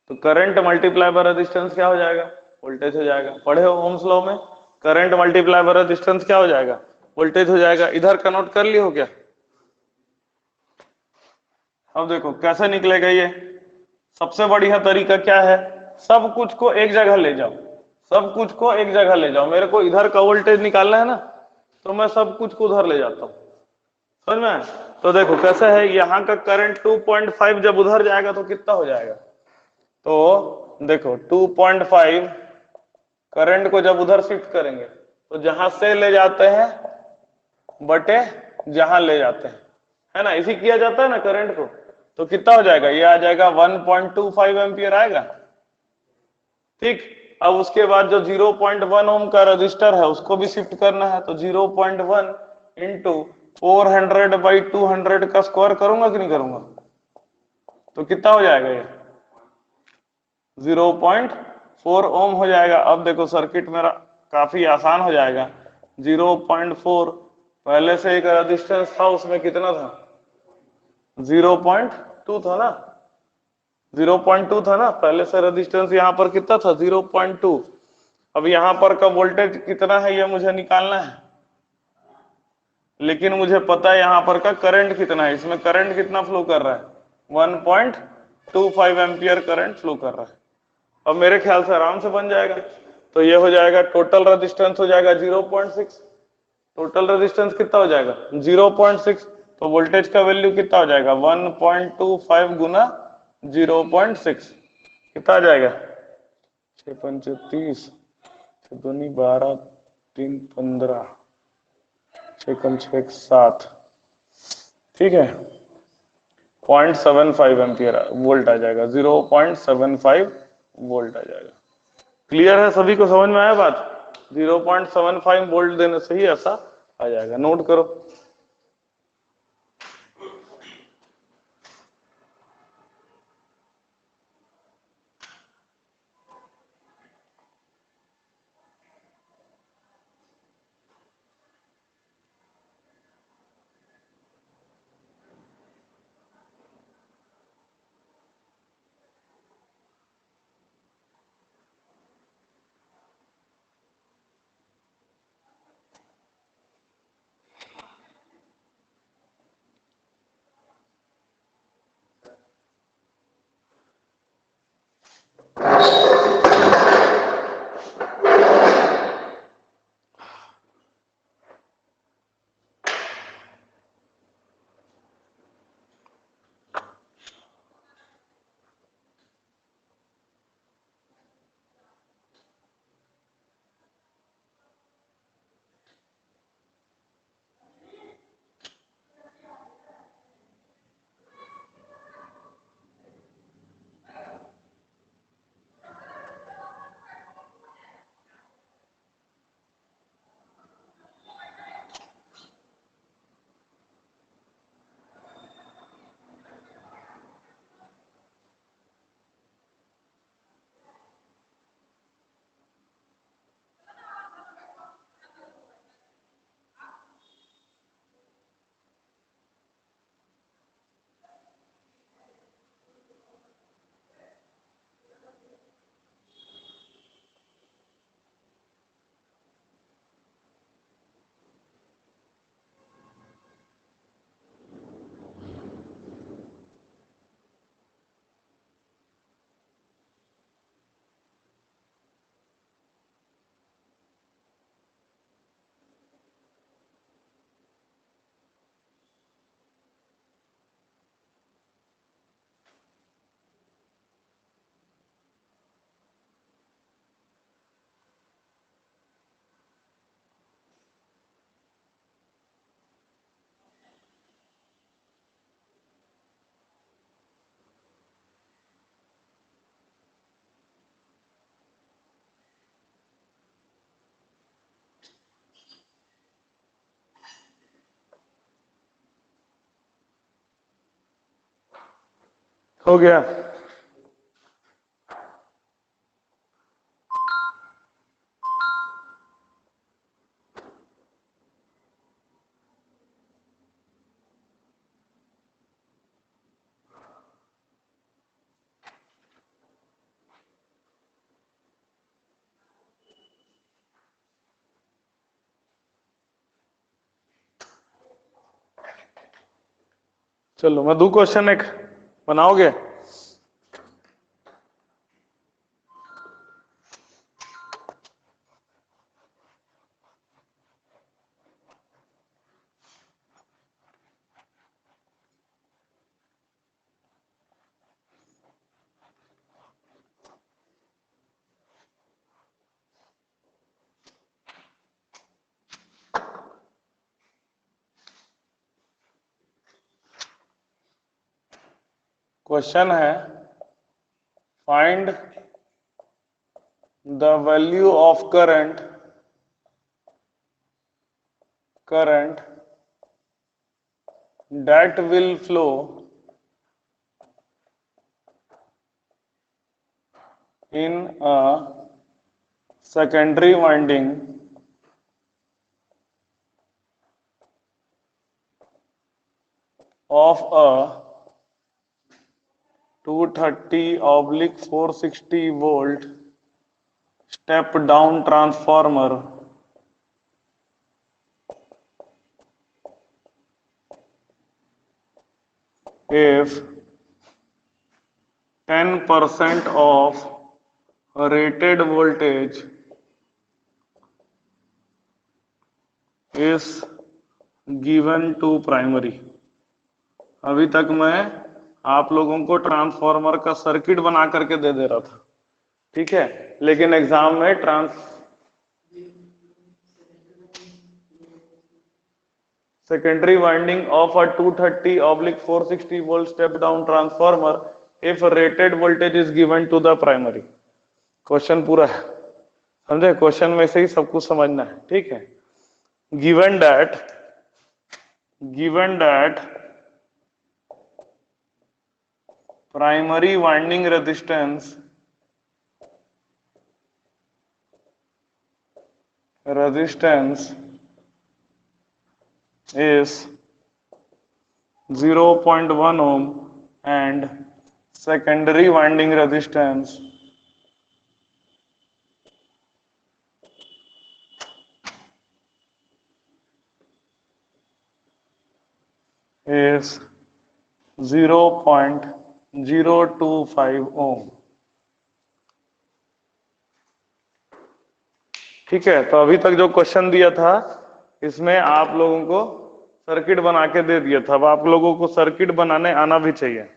[SPEAKER 1] तो करंट मल्टीप्लाई बाय रेजिस्टेंस क्या हो जाएगा? वोल्टेज हो जाएगा। पढ़े हो ओम्स लॉ में? करंट मल्टीप्लाई बाय रेजिस्टेंस क्या हो जाएगा? वोल्टेज हो जाएगा। इधर का नोट कर लियो क्या? अब देखो कैसे निकलेगा ये। सबसे बढ़िया तरीका क्या है? सब कुछ को एक जगह ले जाओ, सब कुछ को एक जगह ले जाओ। मेरे को इधर का वोल्टेज निकालना है ना, तो मैं सब कुछ को उधर ले जाता हूं। समझ में? तो देखो कैसे है, यहाँ का करंट 2.5 जब उधर जाएगा तो कितना हो जाएगा? तो देखो 2.5 करंट को जब उधर शिफ्ट करेंगे तो जहां से ले जाते हैं बटे जहां ले जाते हैं, है ना? इसी किया जाता है ना करंट को। तो कितना हो जाएगा? ये आ जाएगा 1.25 एम्पियर आएगा, ठीक। अब उसके बाद जो 0.1 ओम का रजिस्टर है उसको भी शिफ्ट करना है, तो 0.1 इंटू 400/200 का स्क्वायर करूंगा कि नहीं करूंगा? तो कितना हो जाएगा? ये 0.4 ओम हो जाएगा। अब देखो सर्किट मेरा काफी आसान हो जाएगा। 0.4 पहले से एक रेजिस्टेंस था, उसमें कितना था? 0.2 था ना, 0.2 था ना पहले से रेजिस्टेंस। यहां पर कितना था? 0.2। अब यहां पर का वोल्टेज कितना है ये मुझे निकालना है, लेकिन मुझे पता है यहां पर का करंट कितना है। इसमें करंट कितना फ्लो कर रहा है? 1.25 एम्पियर करंट फ्लो कर रहा है। अब मेरे ख्याल से आराम से बन जाएगा। तो ये हो जाएगा टोटल रेजिस्टेंस हो जाएगा 0.6। टोटल रेजिस्टेंस कितना हो जाएगा 0.6। तो वोल्टेज का वैल्यू कितना हो जाएगा 1.25 गुना 0.6 कितना आ जाएगा 6 पंचे 30 दूनी 12 3 15 6 ठीक है 0.75 एम्पियर वोल्ट आ जाएगा 0.75 वोल्ट आ जाएगा। क्लियर है सभी को समझ में आया बात 0.75 वोल्ट देने से ही ऐसा आ जाएगा नोट करो। हो गया चलो मैं दू क्वेश्चन एक बनाओगे। क्वेश्चन है find the value of current that will flow in a secondary winding of a 230/460 volt step down transformer if 10% of rated voltage is given to primary. अभी तक मैं आप लोगों को ट्रांसफॉर्मर का सर्किट बना करके दे दे रहा था, ठीक है, लेकिन एग्जाम में secondary winding of a 230/460 volt step down transformer if rated voltage is given to the primary। Question पूरा है, समझे, क्वेश्चन में से ही सब कुछ समझना है, ठीक है। Given that primary winding resistance is 0.1 ohm and secondary winding resistance is 0.025 ohm। ठीक है, तो अभी तक जो क्वेश्चन दिया था इसमें आप लोगों को सर्किट बना के दे दिया था, अब आप लोगों को सर्किट बनाने आना भी चाहिए।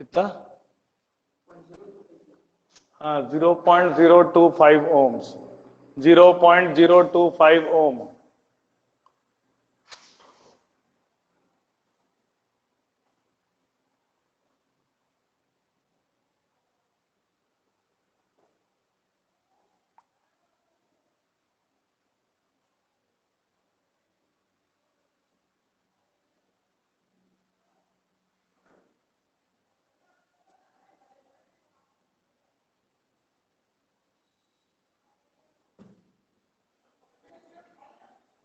[SPEAKER 1] कितना? हाँ, 0.025 ओम्स, 0.025 ओम।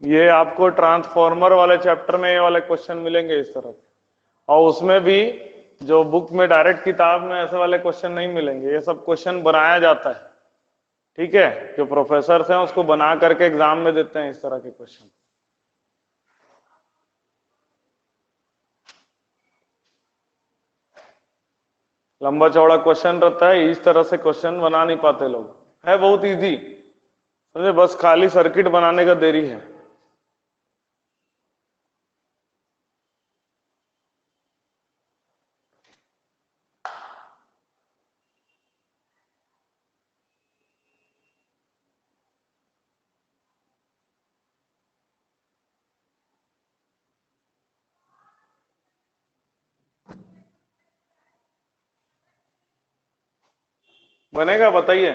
[SPEAKER 1] ये आपको ट्रांसफॉर्मर वाले चैप्टर में ये वाले क्वेश्चन मिलेंगे इस तरह के, और उसमें भी जो बुक में डायरेक्ट किताब में ऐसे वाले क्वेश्चन नहीं मिलेंगे, ये सब क्वेश्चन बनाया जाता है, ठीक है, जो प्रोफेसर हैं उसको बना करके एग्जाम में देते हैं इस तरह के क्वेश्चन। लंबा चौड़ा क्वेश्चन रहता है, इस तरह से क्वेश्चन बना नहीं पाते लोग, है बहुत इजी, समझे, बस खाली सर्किट बनाने का देरी है। बनेगा, बताइए।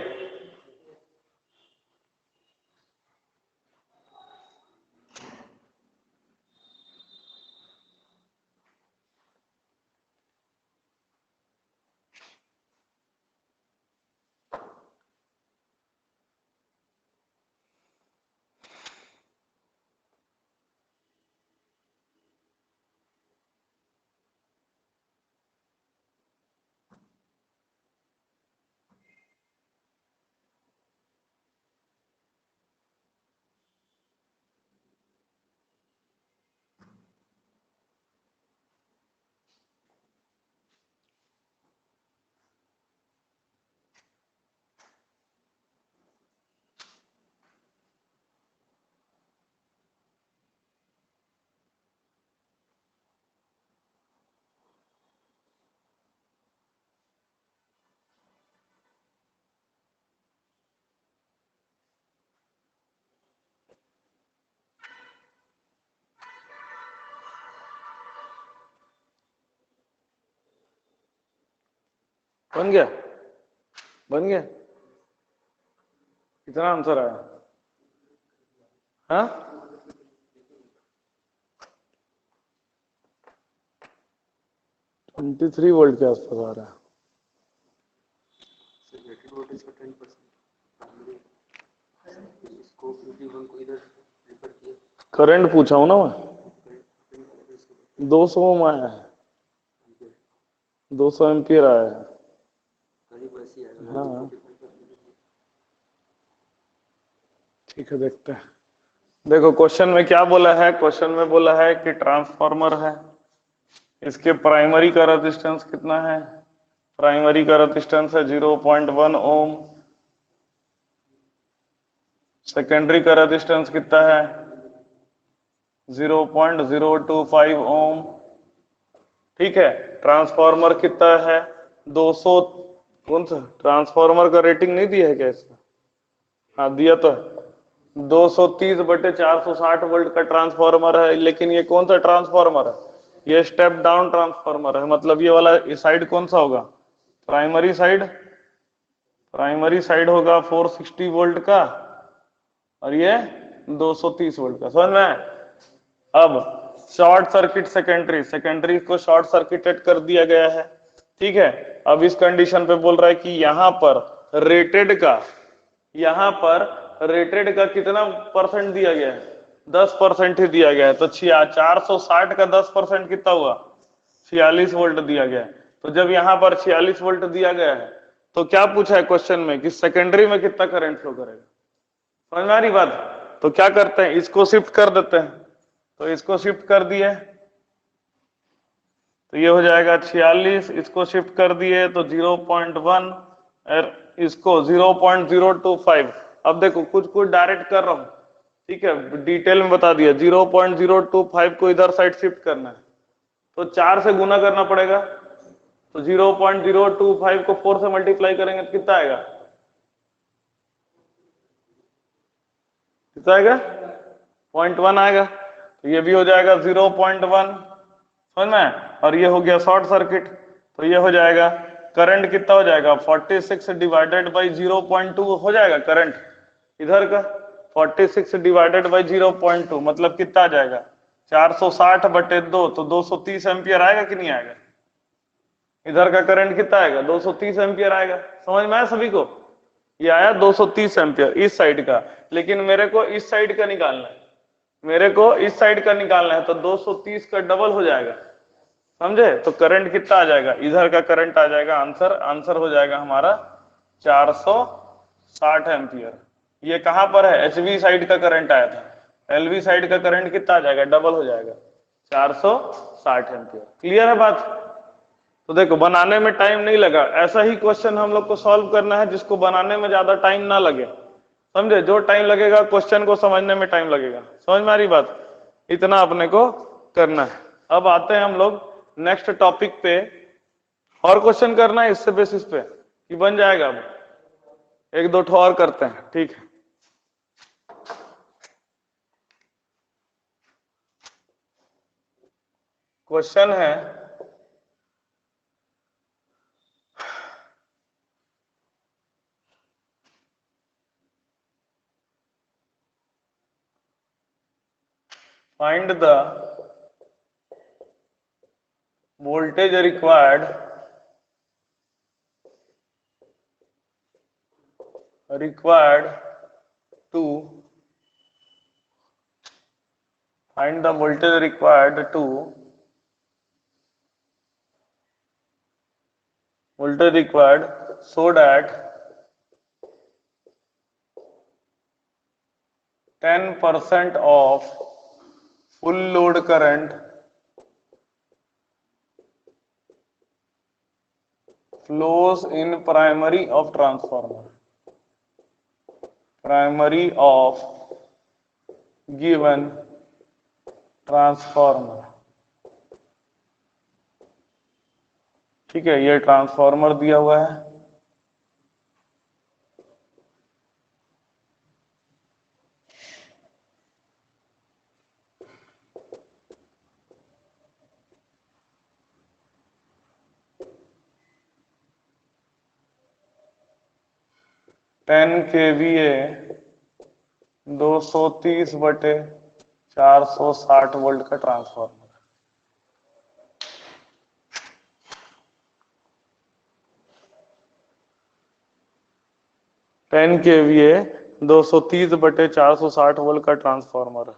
[SPEAKER 1] बन गया, बन गया, कितना आंसर आया? हाँ, 23 वोल्ट के आसपास आ रहा है। करंट पूछा हूं ना मैं, 200 ओम आया है, 200 एम्पियर आया है। हाँ ठीक है, देखते हैं। देखो क्वेश्चन में क्या बोला है, क्वेश्चन में बोला है कि ट्रांसफार्मर है, इसके प्राइमरी का रेजिस्टेंस कितना है, प्राइमरी का रेजिस्टेंस है 0.1 ओम, सेकेंडरी का रेजिस्टेंस कितना है 0.025 ओम। ठीक है, ट्रांसफार्मर कितना है 200, कौन सा ट्रांसफार्मर का रेटिंग नहीं दिया है क्या इसका, हाँ दिया तो है, 230/460 वोल्ट का ट्रांसफार्मर है। लेकिन ये कौन सा ट्रांसफार्मर है, ये स्टेप डाउन ट्रांसफार्मर है, मतलब ये वाला साइड कौन सा होगा, प्राइमरी साइड, प्राइमरी साइड होगा 460 वोल्ट का और ये 230 वोल्ट का, समझ में आया? अब शॉर्ट सर्किट सेकेंडरी, सेकेंडरी को शॉर्ट सर्किटेड कर दिया गया है। ठीक है, अब इस कंडीशन पे बोल रहा है कि यहां पर रेटेड का, यहां पर रेटेड का कितना परसेंट दिया गया है, 10% ही दिया गया है। तो 460 का 10% कितना हुआ, 46 वोल्ट दिया गया है। तो जब यहां पर 46 वोल्ट दिया गया है तो क्या पूछा है क्वेश्चन में कि सेकेंडरी में कितना करंट फ्लो करेगा, समझ में आ रही बात? तो क्या करते हैं, इसको शिफ्ट कर देते हैं, तो इसको शिफ्ट कर दिए तो ये हो जाएगा 46, इसको शिफ्ट कर दिए तो 0.1 और इसको 0.025। अब देखो कुछ कुछ डायरेक्ट कर रहा हूं, ठीक है, डिटेल में बता दिया, 0.025 को इधर साइड शिफ्ट करना है तो 4 से गुना करना पड़ेगा, तो 0.025 को 4 से मल्टीप्लाई करेंगे तो कितना आएगा, कितना आएगा 0.1 आएगा, तो ये भी हो जाएगा 0.1, समझ में? और ये हो गया शॉर्ट सर्किट, तो ये हो जाएगा करंट कितना हो जाएगा 46 डिवाइडेड बाई 0.2 हो जाएगा करंट इधर का, 46 डिवाइडेड बाई 0.2 मतलब कितना आ जाएगा 460/2, तो 230 एम्पियर आएगा कि नहीं आएगा, इधर का करंट कितना आएगा 230 एम्पियर आएगा, समझ में आया सभी को? ये आया 230 एम्पियर इस साइड का, लेकिन मेरे को इस साइड का निकालना है, मेरे को इस साइड का निकालना है, तो 230 का डबल हो जाएगा, समझे? तो करंट कितना आ जाएगा, इधर का करंट आ जाएगा, आंसर आंसर हो जाएगा हमारा 460 एम्पियर। ये कहां पर है, एचवी साइड का करंट आया था, एलवी साइड का करंट कितना आ जाएगा, डबल हो जाएगा 460 एम्पियर। क्लियर है बात? तो देखो बनाने में टाइम नहीं लगा, ऐसा ही क्वेश्चन हम लोग को सॉल्व करना है जिसको बनाने में ज्यादा टाइम ना लगे, समझे? जो टाइम लगेगा क्वेश्चन को समझने में टाइम लगेगा, समझ में आ रही बात? इतना अपने को करना है। अब आते हैं हम लोग नेक्स्ट टॉपिक पे, और क्वेश्चन करना है इससे बेसिस पे कि बन जाएगा, अब एक दो ठो और करते हैं, ठीक है? क्वेश्चन है find the voltage required to find the voltage required to voltage required so that 10% of full load current flows in primary of transformer, primary of given transformer. ठीक है, ये ट्रांसफॉर्मर दिया हुआ है, टेन केवीए 230/460 वोल्ट का transformer. 10 KVA 230/460 volt का transformer है।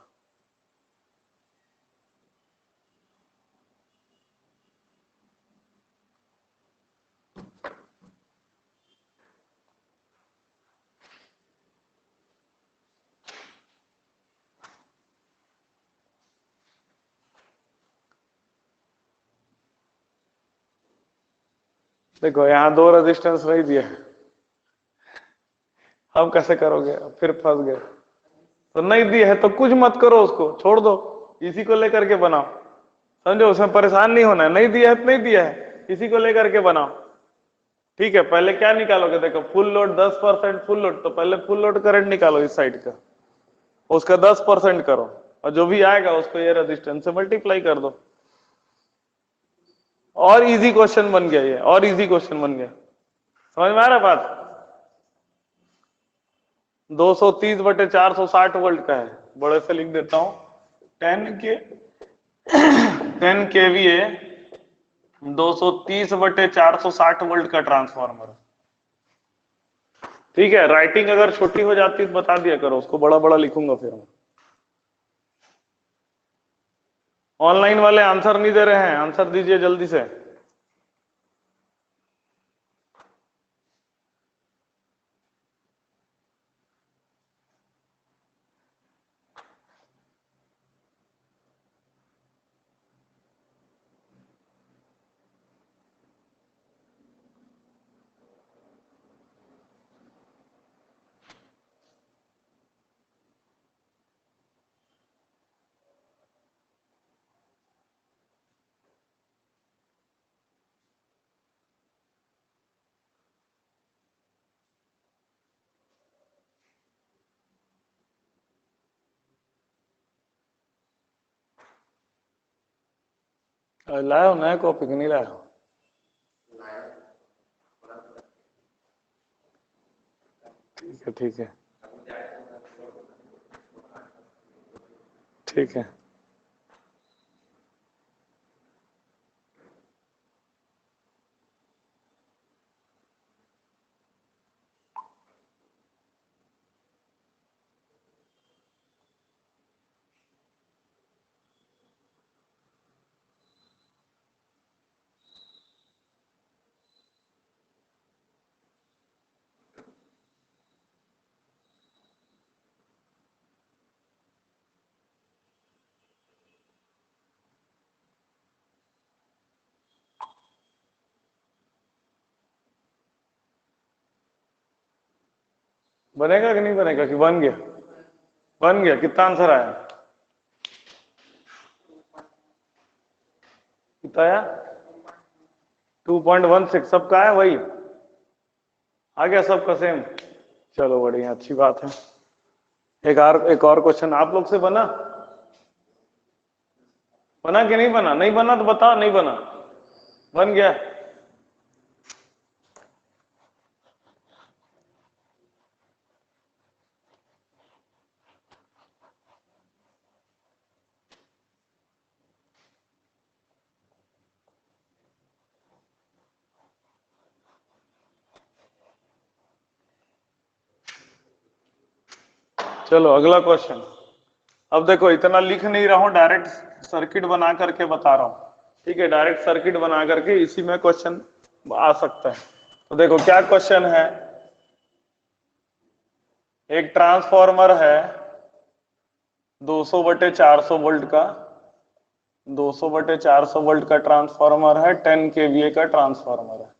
[SPEAKER 1] देखो यहाँ 2 रेजिस्टेंस नहीं दिया है, अब कैसे करोगे, फिर फंस गए। तो नहीं दिया है तो कुछ मत करो, उसको छोड़ दो, इसी को लेकर के बनाओ, समझो, उसमें परेशान नहीं होना है। नहीं दिया है तो नहीं दिया है, इसी को लेकर के बनाओ। ठीक है, पहले क्या निकालोगे, देखो फुल लोड 10% फुल लोड, तो पहले फुल लोड करंट निकालो इस साइड का, उसका 10% करो, और जो भी आएगा उसको ये रेजिस्टेंस से मल्टीप्लाई कर दो। और इजी क्वेश्चन बन गया ये, और इजी क्वेश्चन बन गया। समझ में आ रहा है बात? 230/460 वोल्ट का है, बड़े से लिख देता हूं, 10 केवीए 230/460 वोल्ट का ट्रांसफार्मर। ठीक है, राइटिंग अगर छोटी हो जाती तो बता दिया करो, उसको बड़ा बड़ा लिखूंगा फिर मैं। ऑनलाइन वाले आंसर नहीं दे रहे हैं, आंसर दीजिए जल्दी से। लाओ नया कॉपी नहीं लाओ? ठीक है ठीक है ठीक है। बनेगा कि नहीं बनेगा, कि बन गया? बन गया। कितना आंसर आया? कितना आया? 2.16 सबका है वही, आ गया सबका सेम। चलो बढ़िया, अच्छी बात है। एक और क्वेश्चन आप लोग से बना? बना कि नहीं बना? नहीं बना तो बताओ, नहीं बना। बन गया? चलो अगला क्वेश्चन। अब देखो इतना लिख नहीं रहा हूं, डायरेक्ट सर्किट बना करके बता रहा हूं। ठीक है, डायरेक्ट सर्किट बना करके इसी में क्वेश्चन आ सकता है। तो देखो क्या क्वेश्चन है। एक ट्रांसफॉर्मर है 200/400 वोल्ट का, 200/400 वोल्ट का ट्रांसफॉर्मर है, 10 केवीए का ट्रांसफॉर्मर है।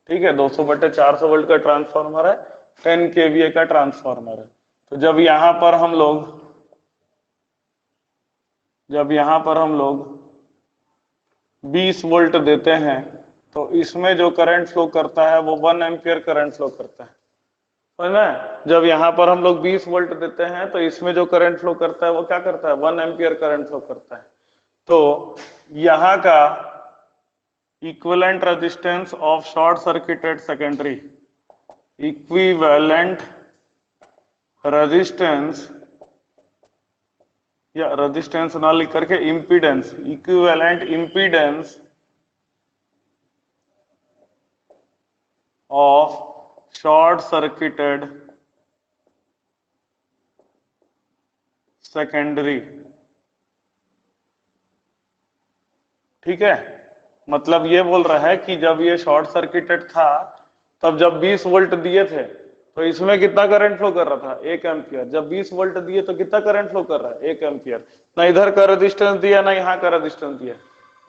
[SPEAKER 1] ठीक है, 200/400 वोल्ट का ट्रांसफॉर्मर है, 10 केवीए का ट्रांसफॉर्मर है। तो जब यहां पर हम लोग 20 वोल्ट देते हैं, तो इसमें जो करंट फ्लो करता है वो 1 एम्पियर करंट फ्लो करता है। समझ में? जब यहां पर हम लोग 20 वोल्ट देते हैं तो इसमें जो करंट फ्लो करता है वो क्या करता है, 1 एम्पियर करंट फ्लो करता है। तो यहां का equivalent resistance of short circuited secondary, equivalent resistance, या रेजिस्टेंस ना लिख करके impedance, equivalent impedance of short circuited secondary, ठीक है। मतलब ये बोल रहा है कि जब ये शॉर्ट सर्किटेड था तब जब 20 वोल्ट दिए थे तो इसमें कितना करंट फ्लो कर रहा था, 1 एम्पियर। जब 20 वोल्ट दिए तो कितना करंट फ्लो कर रहा है, 1 एम्पियर। ना इधर का रेजिस्टेंस दिया ना यहाँ का रेजिस्टेंस दिया,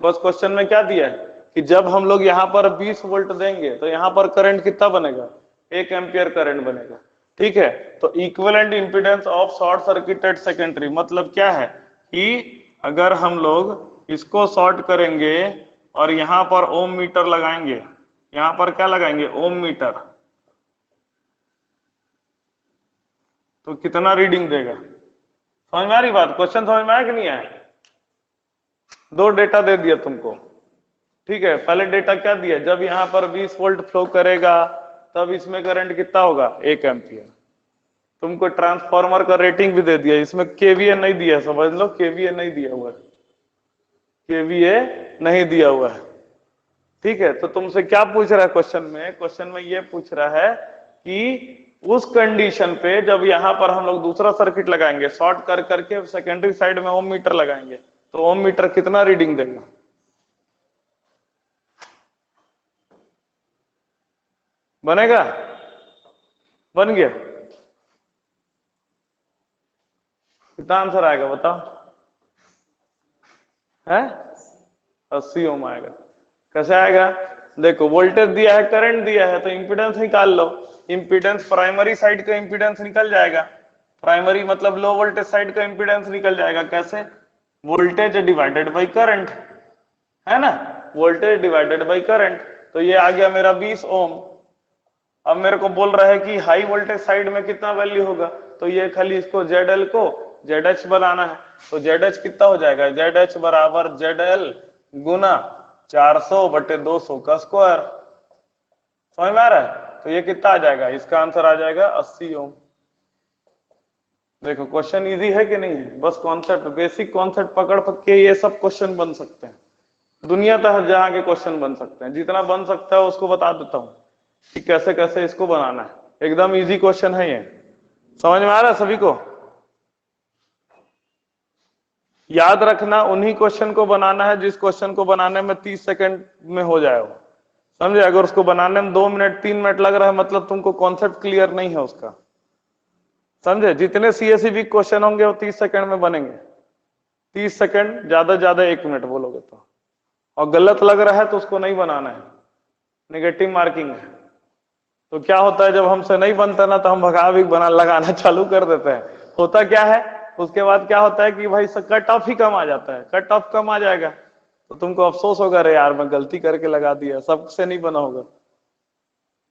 [SPEAKER 1] बस क्वेश्चन में क्या दिया है कि जब हम लोग यहाँ पर 20 वोल्ट देंगे तो यहाँ पर करंट कितना बनेगा, 1 एम्पियर करंट बनेगा, ठीक है। तो equivalent impedance of short circuited secondary मतलब क्या है कि अगर हम लोग इसको शॉर्ट करेंगे और यहाँ पर ओम मीटर लगाएंगे, यहाँ पर क्या लगाएंगे, ओम मीटर, तो कितना रीडिंग देगा। समझ में आ रही बात, क्वेश्चन समझ में आया कि नहीं आया। दो डेटा दे दिया तुमको, ठीक है। पहले डेटा क्या दिया, जब यहाँ पर 20 वोल्ट फ्लो करेगा तब इसमें करंट कितना होगा, 1 एम्पियर। तुमको ट्रांसफार्मर का रेटिंग भी दे दिया, इसमें केवीए नहीं दिया, समझ लो केवीए नहीं दिया हुआ है, केवीए नहीं दिया हुआ है, ठीक है। तो तुमसे क्या पूछ रहा है क्वेश्चन में, क्वेश्चन में ये पूछ रहा है कि उस कंडीशन पे जब यहां पर हम लोग दूसरा सर्किट लगाएंगे, शॉर्ट कर करके सेकेंडरी साइड में ओम मीटर लगाएंगे, तो ओम मीटर कितना रीडिंग देगा। बनेगा, बन गया, कितना आंसर आएगा बताओ, है 80 ओम आएगा। कैसे आएगा, देखो वोल्टेज दिया है, करंट दिया है, तो इंपीडेंस निकाल लो। इंपीडेंस प्राइमरी साइड का इंपीडेंस निकल जाएगा, प्राइमरी मतलब लो वोल्टेज साइड का इंपीडेंस निकल जाएगा। कैसे, वोल्टेज डिवाइडेड बाई करंट, है ना, वोल्टेज डिवाइडेड बाई करंट। तो ये आ गया मेरा 20 ओम। अब मेरे को बोल रहा है कि हाई वोल्टेज साइड में कितना वैल्यू होगा, तो ये खाली इसको ZL को ZH बनाना है, तो ZH कितना हो जाएगा, ZH बराबर ZL गुना 400/200 का स्क्वायर। समझ में आ रहा है, तो ये कितना आ जाएगा, इसका आंसर आ जाएगा 80 ओम। देखो क्वेश्चन इजी है कि नहीं है, बस कॉन्सेप्ट, बेसिक कॉन्सेप्ट पकड़ के ये सब क्वेश्चन बन सकते हैं, दुनिया तक जहां के क्वेश्चन बन सकते हैं, जितना बन सकता है उसको बता देता हूं कि कैसे कैसे इसको बनाना है। एकदम इजी क्वेश्चन है ये, समझ में आ रहा है सभी को। याद रखना उन्हीं क्वेश्चन को बनाना है जिस क्वेश्चन को बनाने में 30 सेकंड में हो जाए वो, समझे। अगर उसको बनाने में 2 मिनट 3 मिनट लग रहा है मतलब तुमको कॉन्सेप्ट क्लियर नहीं है उसका, समझे। जितने CSEB क्वेश्चन होंगे वो 30 सेकंड में बनेंगे, 30 सेकंड, ज्यादा 1 मिनट बोलोगे तो। और गलत लग रहा है तो उसको नहीं बनाना है, नेगेटिव मार्किंग है। तो क्या होता है जब हमसे नहीं बनता ना तो हम भगा भी बना लगाना चालू कर देते हैं। होता क्या है उसके बाद क्या होता है कि भाई कट ऑफ ही कम आ जाता है, कट ऑफ कम आ जाएगा तो तुमको अफसोस होगा, अरे यार मैं गलती करके लगा दिया, सबसे नहीं बना होगा।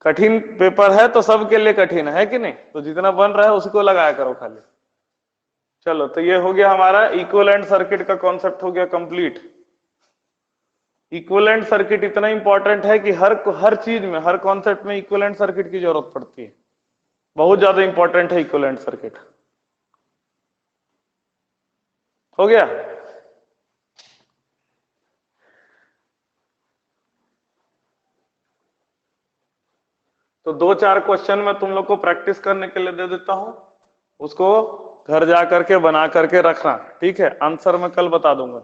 [SPEAKER 1] कठिन पेपर है तो सबके लिए कठिन है कि नहीं, तो जितना बन रहा है उसको लगाया करो खाली। चलो तो ये हो गया हमारा इक्विवेलेंट सर्किट का कॉन्सेप्ट हो गया कंप्लीट। इक्विवेलेंट सर्किट इतना इंपॉर्टेंट है कि हर चीज में, हर कॉन्सेप्ट में इक्विवेलेंट सर्किट की जरूरत पड़ती है, बहुत ज्यादा इंपॉर्टेंट है इक्विवेलेंट सर्किट। हो गया, तो 2-4 क्वेश्चन मैं तुम लोग को प्रैक्टिस करने के लिए दे देता हूं, उसको घर जा करके बना करके रखना, ठीक है। आंसर मैं कल बता दूंगा,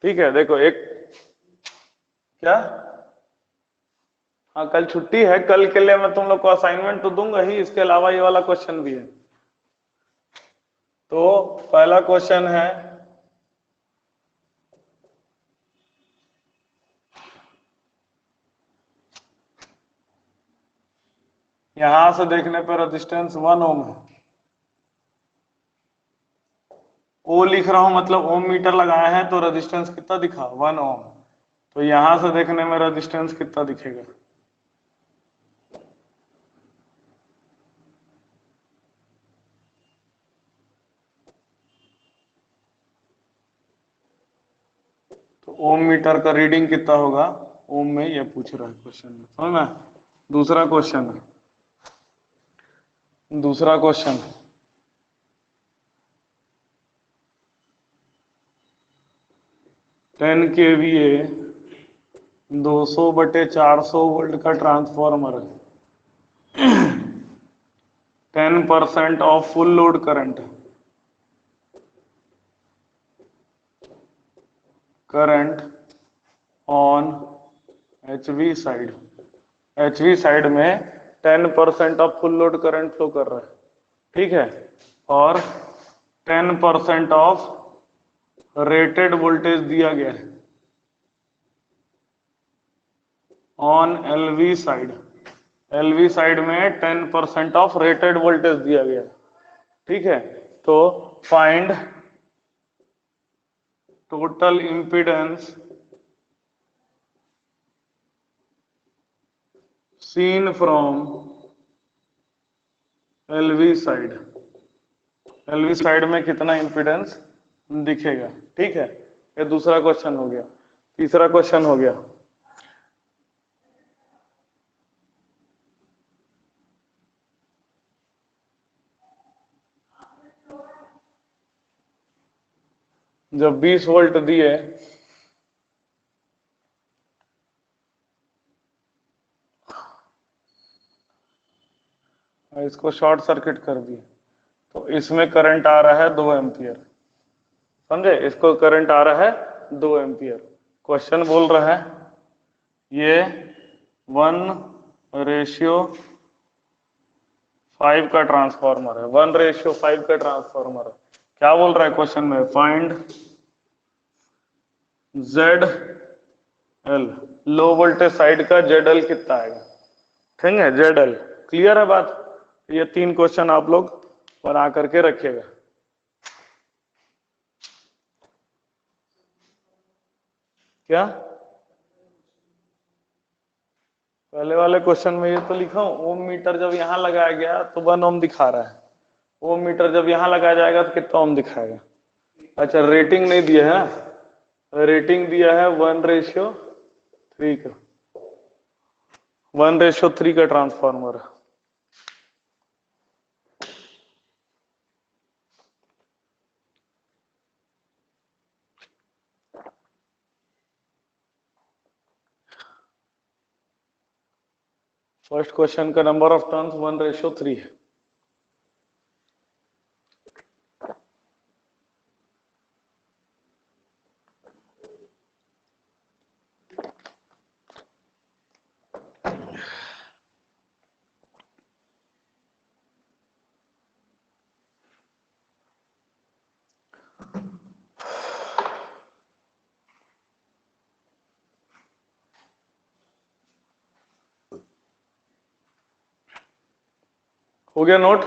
[SPEAKER 1] ठीक है। देखो एक क्या, हाँ कल छुट्टी है, कल के लिए मैं तुम लोग को असाइनमेंट तो दूंगा ही, इसके अलावा ये वाला क्वेश्चन भी है। तो पहला क्वेश्चन है, यहां से देखने पर रेजिस्टेंस 1 ओम है, ओ लिख रहा हूं मतलब ओम मीटर लगाया है तो रेजिस्टेंस कितना दिखा, 1 ओम। तो यहां से देखने में रेजिस्टेंस कितना दिखेगा, तो ओम मीटर का रीडिंग कितना होगा ओम में, ये पूछ रहा है क्वेश्चन में, समझ में। दूसरा क्वेश्चन, दूसरा क्वेश्चन 10 kVA 200/400 वोल्ट का ट्रांसफॉर्मर है, 10% ऑफ फुल लोड करंट है, current on HV side, HV side में 10% of full load current flow कर रहा है, ठीक है, और 10% ऑफ रेटेड वोल्टेज दिया गया है on LV side, LV side में 10% ऑफ रेटेड वोल्टेज दिया गया है, ठीक है। तो find total impedance seen from LV side, LV side में कितना इंपीडेंस दिखेगा, ठीक है। ये दूसरा क्वेश्चन हो गया। तीसरा क्वेश्चन हो गया, जब 20 वोल्ट दिए और इसको शॉर्ट सर्किट कर दिए तो इसमें करंट आ रहा है 2 एम्पियर, समझे, इसको करंट आ रहा है 2 एम्पियर। क्वेश्चन बोल रहा है ये 1:5 का ट्रांसफार्मर है, 1:5 का ट्रांसफार्मर है। क्या बोल रहा है क्वेश्चन में, फाइंड ZL, लो वोल्टेज साइड का ZL कितना आएगा, ठीक है, ZL। क्लियर है बात। ये 3 क्वेश्चन आप लोग बना करके रखिएगा। क्या पहले वाले क्वेश्चन में ये तो लिखा हूं, ओम मीटर जब यहां लगाया गया तो 1 ओम दिखा रहा है, ओम मीटर जब यहां लगाया जाएगा तो कितना ओम दिखाएगा। अच्छा, रेटिंग नहीं दिया है ना, रेटिंग दिया है 1:3 का, 1:3 का ट्रांसफार्मर है। फर्स्ट क्वेश्चन का नंबर ऑफ टर्न्स 1:3 है। हो गया नोट।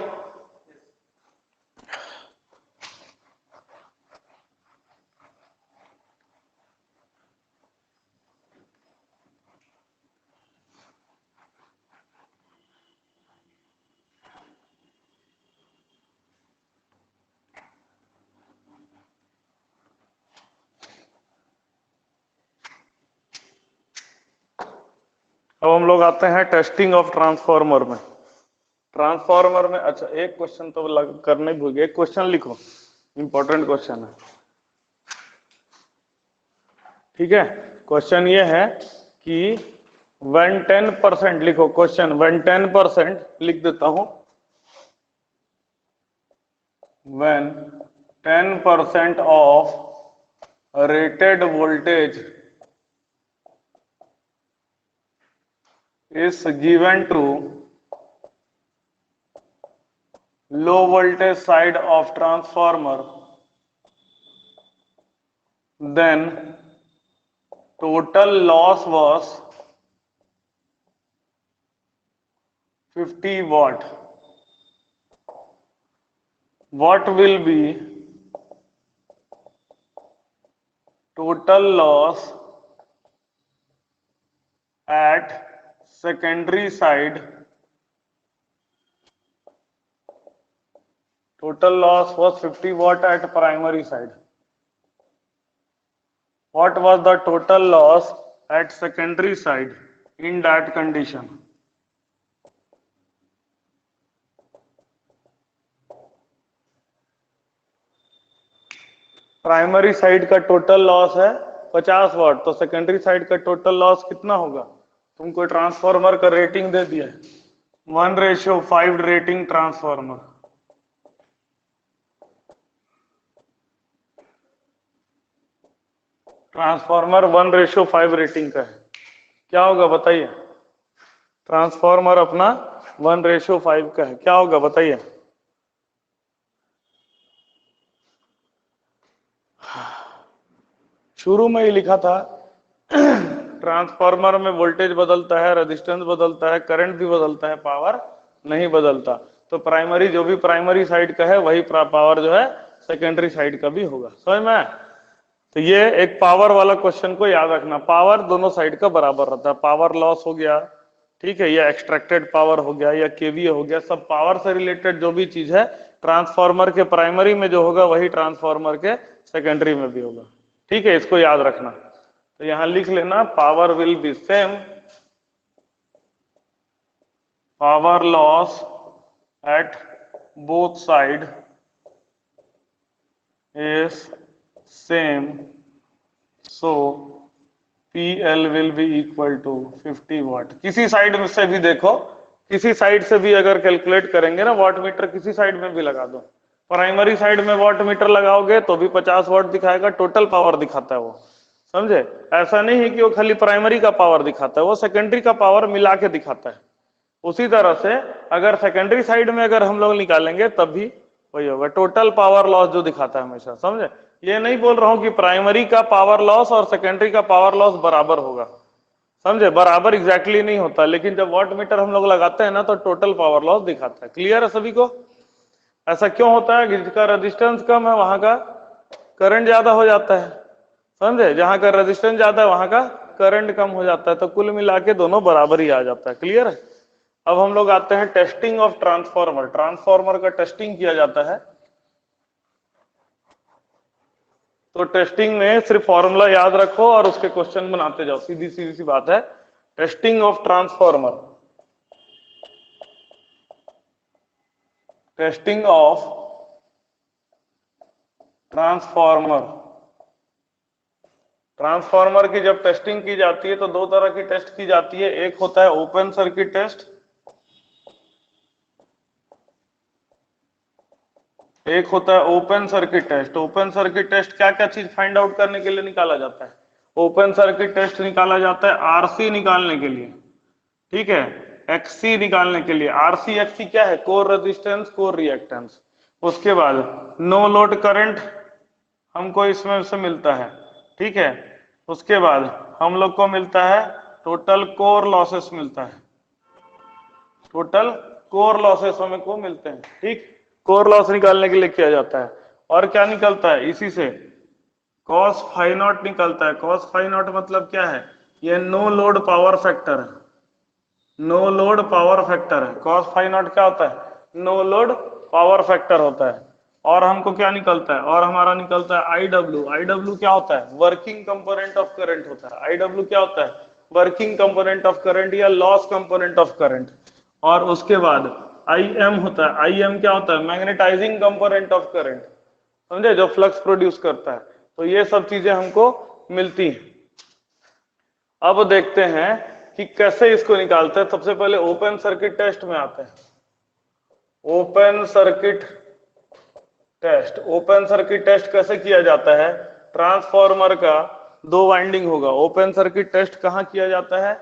[SPEAKER 1] अब हम लोग आते हैं टेस्टिंग ऑफ ट्रांसफार्मर में। ट्रांसफार्मर में अच्छा एक क्वेश्चन तो करने भूल गए, एक क्वेश्चन लिखो, इंपॉर्टेंट क्वेश्चन है, ठीक है। क्वेश्चन ये है कि when 10% लिखो, क्वेश्चन when 10% लिख देता हूं, when 10% of rated voltage is given to low voltage side of transformer, then total loss was 50 watt. What will be total loss at secondary side? Total loss was 50 watt at primary side. What was the total loss at secondary side in that condition? Primary side का total loss है 50 वाट, तो secondary side का total loss कितना होगा। तुमको transformer का rating दे दिया है 1:5 रेटिंग ट्रांसफार्मर, ट्रांसफॉर्मर 1:5 रेटिंग का है, क्या होगा बताइए? ट्रांसफॉर्मर अपना 1:5 का है, क्या होगा बताइए? शुरू में ही लिखा था ट्रांसफार्मर में वोल्टेज बदलता है, रेजिस्टेंस बदलता है, करंट भी बदलता है, पावर नहीं बदलता। तो प्राइमरी जो भी प्राइमरी साइड का है वही पावर जो है सेकेंडरी साइड का भी होगा, समझ में? तो ये एक पावर वाला क्वेश्चन को याद रखना, पावर दोनों साइड का बराबर रहता है। पावर लॉस हो गया, ठीक है, या एक्सट्रैक्टेड पावर हो गया, या केवीए हो गया, सब पावर से रिलेटेड जो भी चीज है ट्रांसफार्मर के प्राइमरी में जो होगा वही ट्रांसफार्मर के सेकेंडरी में भी होगा, ठीक है, इसको याद रखना। तो यहां लिख लेना power will be same, power loss at both side is same, so PL will be equal to 50 watt. किसी साइड में से भी देखो, किसी साइड से भी अगर कैलकुलेट करेंगे ना वाट मीटर, किसी साइड में भी लगा दो, प्राइमरी साइड में वाट मीटर लगाओगे तो भी 50 वाट दिखाएगा, टोटल पावर दिखाता है वो, समझे? ऐसा नहीं है कि वो खाली प्राइमरी का पावर दिखाता है, वो सेकेंडरी का पावर मिला के दिखाता है। उसी तरह से अगर सेकेंडरी साइड में अगर हम लोग निकालेंगे तब भी वही होगा, टोटल पावर लॉस जो दिखाता है हमेशा, समझे? ये नहीं बोल रहा हूं कि प्राइमरी का पावर लॉस और सेकेंडरी का पावर लॉस बराबर होगा, समझे? बराबर एग्जैक्टली नहीं होता, लेकिन जब वाट मीटर हम लोग लगाते हैं ना तो टोटल पावर लॉस दिखाता है। क्लियर है सभी को? ऐसा क्यों होता है? जिसका रेजिस्टेंस कम है वहां का करंट ज्यादा हो जाता है, समझे? जहां का रेजिस्टेंस ज्यादा है वहां का करंट कम हो जाता है, तो कुल मिला के दोनों बराबर ही आ जाता है। क्लियर है? अब हम लोग आते हैं टेस्टिंग ऑफ ट्रांसफॉर्मर। ट्रांसफॉर्मर का टेस्टिंग किया जाता है, तो टेस्टिंग में सिर्फ फॉर्मूला याद रखो और उसके क्वेश्चन बनाते जाओ, सीधी सीधी सी बात है। Testing of transformer, testing of transformer, transformer की जब टेस्टिंग की जाती है तो दो तरह की टेस्ट की जाती है, एक होता है ओपन सर्किट टेस्ट, एक होता है open circuit test. Open circuit test क्या क्या चीज फाइंड आउट करने के लिए निकाला जाता है? ओपन सर्किट टेस्ट निकाला जाता है आरसी निकालने के लिए, ठीक है, एक्ससी निकालने के लिए। आरसी एक्ससी क्या है? Core resistance, core reactance. उसके बाद नो लोड करंट हमको इसमें से मिलता है, ठीक है। उसके बाद हम लोग को मिलता है टोटल कोर लॉसेस मिलता है, टोटल कोर लॉसेस हमें को मिलते हैं, ठीक। कोर लॉस निकालने के लिए किया जाता है। और क्या निकलता है इसी से? कॉस फाई नॉट निकलता है। कॉस फाई नॉट मतलब क्या है? ये नो लोड पावर फैक्टर है, नो लोड पावर फैक्टर है। कॉस फाई नॉट क्या होता है? नो लोड पावर फैक्टर होता है। और हमको क्या निकलता है? और हमारा निकलता है आई डब्ल्यू। आई डब्ल्यू क्या होता है? वर्किंग कंपोनेंट ऑफ करंट होता है। आई डब्ल्यू क्या होता है? वर्किंग कंपोनेंट ऑफ करंट या लॉस कंपोनेंट ऑफ करंट। और उसके बाद आई एम होता है। आई एम क्या होता है? मैग्नेटाइजिंग कंपोनेंट ऑफ करंट, समझे, जो फ्लक्स प्रोड्यूस करता है। तो ये सब चीजें हमको मिलती हैं। अब देखते हैं कि कैसे इसको निकालते हैं। सबसे पहले ओपन सर्किट टेस्ट में आते हैं। Open circuit test, open circuit test कैसे किया जाता है? ट्रांसफॉर्मर का दो वाइंडिंग होगा। ओपन सर्किट टेस्ट कहां किया जाता है?